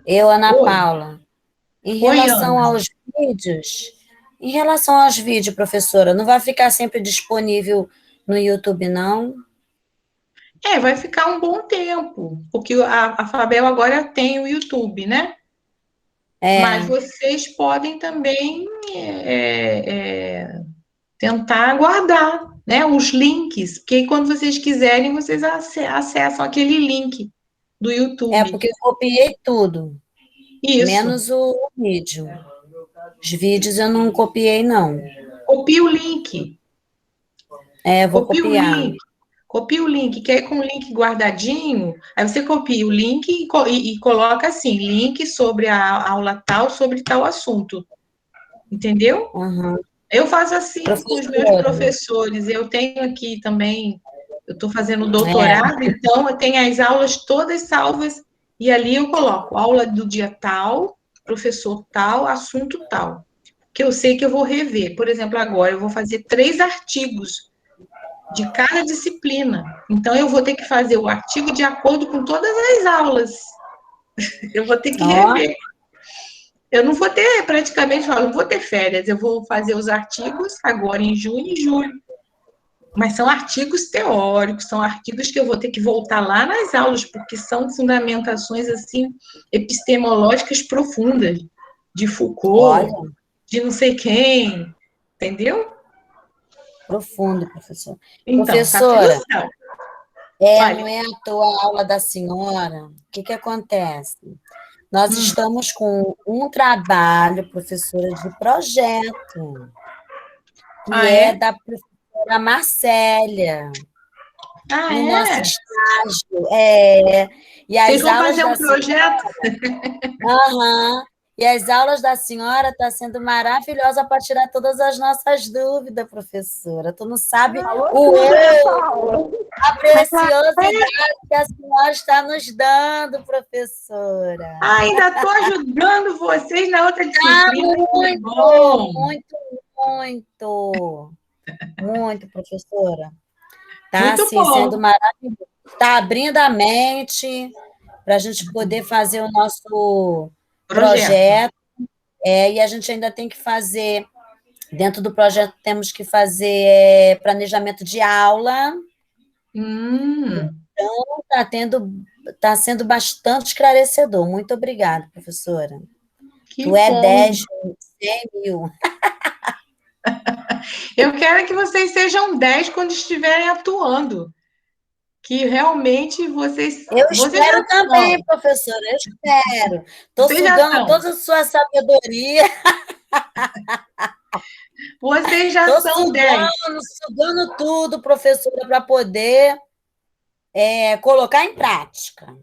eu, Ana Oi, Paula, em oi, relação Ana. aos vídeos, em relação aos vídeos, professora, não vai ficar sempre disponível no YouTube, não? Vai ficar um bom tempo, porque a Fabel agora tem o YouTube, né? Mas É, vocês podem também tentar guardar, né, os links, porque aí quando vocês quiserem, vocês acessam aquele link do YouTube. porque eu copiei tudo, Isso. menos o vídeo. Os vídeos eu não copiei, não. Copia o link. Vou Copia o copiar. link. Copia o link, que aí com o link guardadinho, aí você copia o link e coloca assim, link sobre a aula tal, sobre tal assunto. Entendeu? Uhum. Eu faço assim com os meus Professora, professores. Eu tenho aqui também, eu estou fazendo é, doutorado, então eu tenho as aulas todas salvas e ali eu coloco aula do dia tal, professor tal, assunto tal, que eu sei que eu vou rever. Por exemplo, agora eu vou fazer 3 artigos de cada disciplina. Então eu vou ter que fazer o artigo de acordo com todas as aulas. Eu vou ter que ó, rever. Eu não vou ter, praticamente, eu não vou ter férias. Eu vou fazer os artigos agora em junho e julho. Mas são artigos teóricos, são artigos que eu vou ter que voltar lá nas aulas, porque são fundamentações, assim, epistemológicas profundas, de olha, Foucault, de não sei quem, entendeu? profundo, professora. Então, tá tudo Professora, certo. não Olha, é à toa a aula da senhora. O que acontece? Nós estamos com um trabalho, professora, de projeto, que ah, é é? da professora Marcélia, Ah, no nosso é? estágio. E Vocês as vão aulas fazer um da projeto? Aham. E as aulas da senhora estão sendo maravilhosa para tirar todas as nossas dúvidas, professora. Tu não sabe Falou o tudo, Ana eu, Paula. a preciosidade que a senhora está nos dando, professora. Ah, ainda estou ajudando vocês na outra Ah, disciplina, que muito, bom! muito, muito, muito, professora. Tá, Muito assim, sendo bom. maravilhoso. Está abrindo a mente para a gente poder fazer o nosso Projeto. projeto. E a gente ainda tem que fazer, dentro do projeto, temos que fazer planejamento de aula. Hum, Está sendo bastante esclarecedor. Muito obrigada, professora. que Tu é bom. 10, 100 mil. Eu quero que vocês sejam 10 quando estiverem atuando. Que realmente Eu vocês já espero também, são. professora, eu espero. Estou Vocês já sugando são. toda a sua sabedoria. Vocês já Estou são 10. sugando tudo, professora, para poder colocar em prática.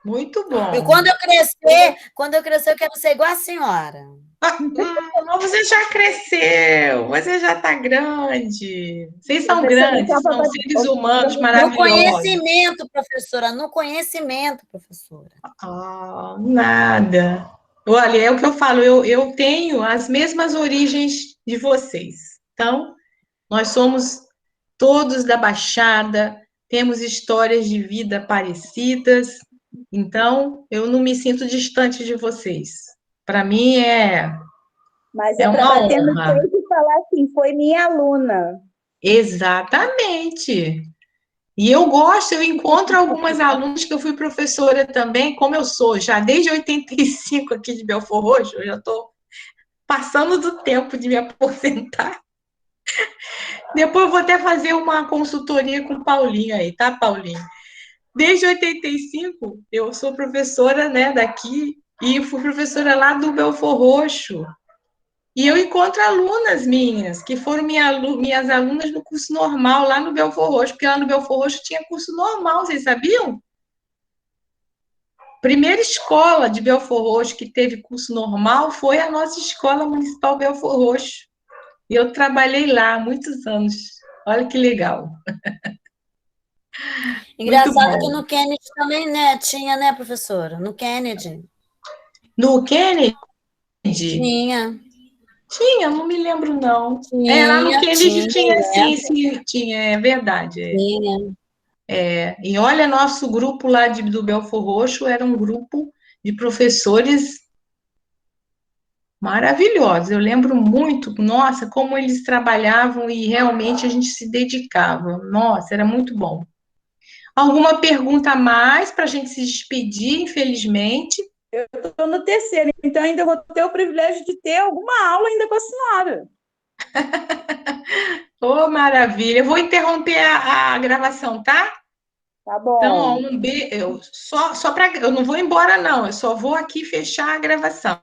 Muito E bom. quando eu crescer, eu quero ser igual a senhora. Mas você já cresceu, você já está grande. Vocês são Professora, grandes, só são para seres humanos No maravilhosos. conhecimento, professora, no conhecimento, professora. Ah, nada. Olha, é o que eu falo, eu tenho as mesmas origens de vocês. Então, nós somos todos da Baixada, temos histórias de vida parecidas, então eu não me sinto distante de vocês. Para mim Mas é é para uma bater no honra. peito e falar assim, foi minha aluna. Exatamente. E eu gosto, eu encontro algumas alunas que eu fui professora também, como eu sou já desde 85 aqui de Belford Roxo, eu já estou passando do tempo de me aposentar. Depois eu vou até fazer uma consultoria com o Paulinho aí, tá, Paulinho? Desde 85 eu sou professora, né, daqui e fui professora lá do Belford Roxo. E eu encontro alunas minhas, que foram minhas alunas no curso normal, lá no Belford Roxo, porque lá no Belford Roxo tinha curso normal, vocês sabiam? Primeira escola de Belford Roxo que teve curso normal foi a nossa Escola Municipal Belford Roxo. E eu trabalhei lá há muitos anos. Olha que legal. Muito Engraçado que bom. no Kennedy também, né? Tinha, né, professora? No Kennedy. No Kennedy? Tinha. Tinha, não me lembro, não. Lá no Kennedy tinha, sim, tinha, é verdade. Tinha. E olha, nosso grupo lá do Belfor Roxo era um grupo de professores maravilhosos. Eu lembro muito, nossa, como eles trabalhavam e realmente a gente se dedicava. Nossa, era muito bom. Alguma pergunta a mais para a gente se despedir, infelizmente? Eu estou no terceiro, então ainda vou ter o privilégio de ter alguma aula ainda com a senhora. Ô, maravilha. Eu vou interromper a gravação, tá? Tá Então, ó, bom. eu não vou embora, não. Eu só vou aqui fechar a gravação.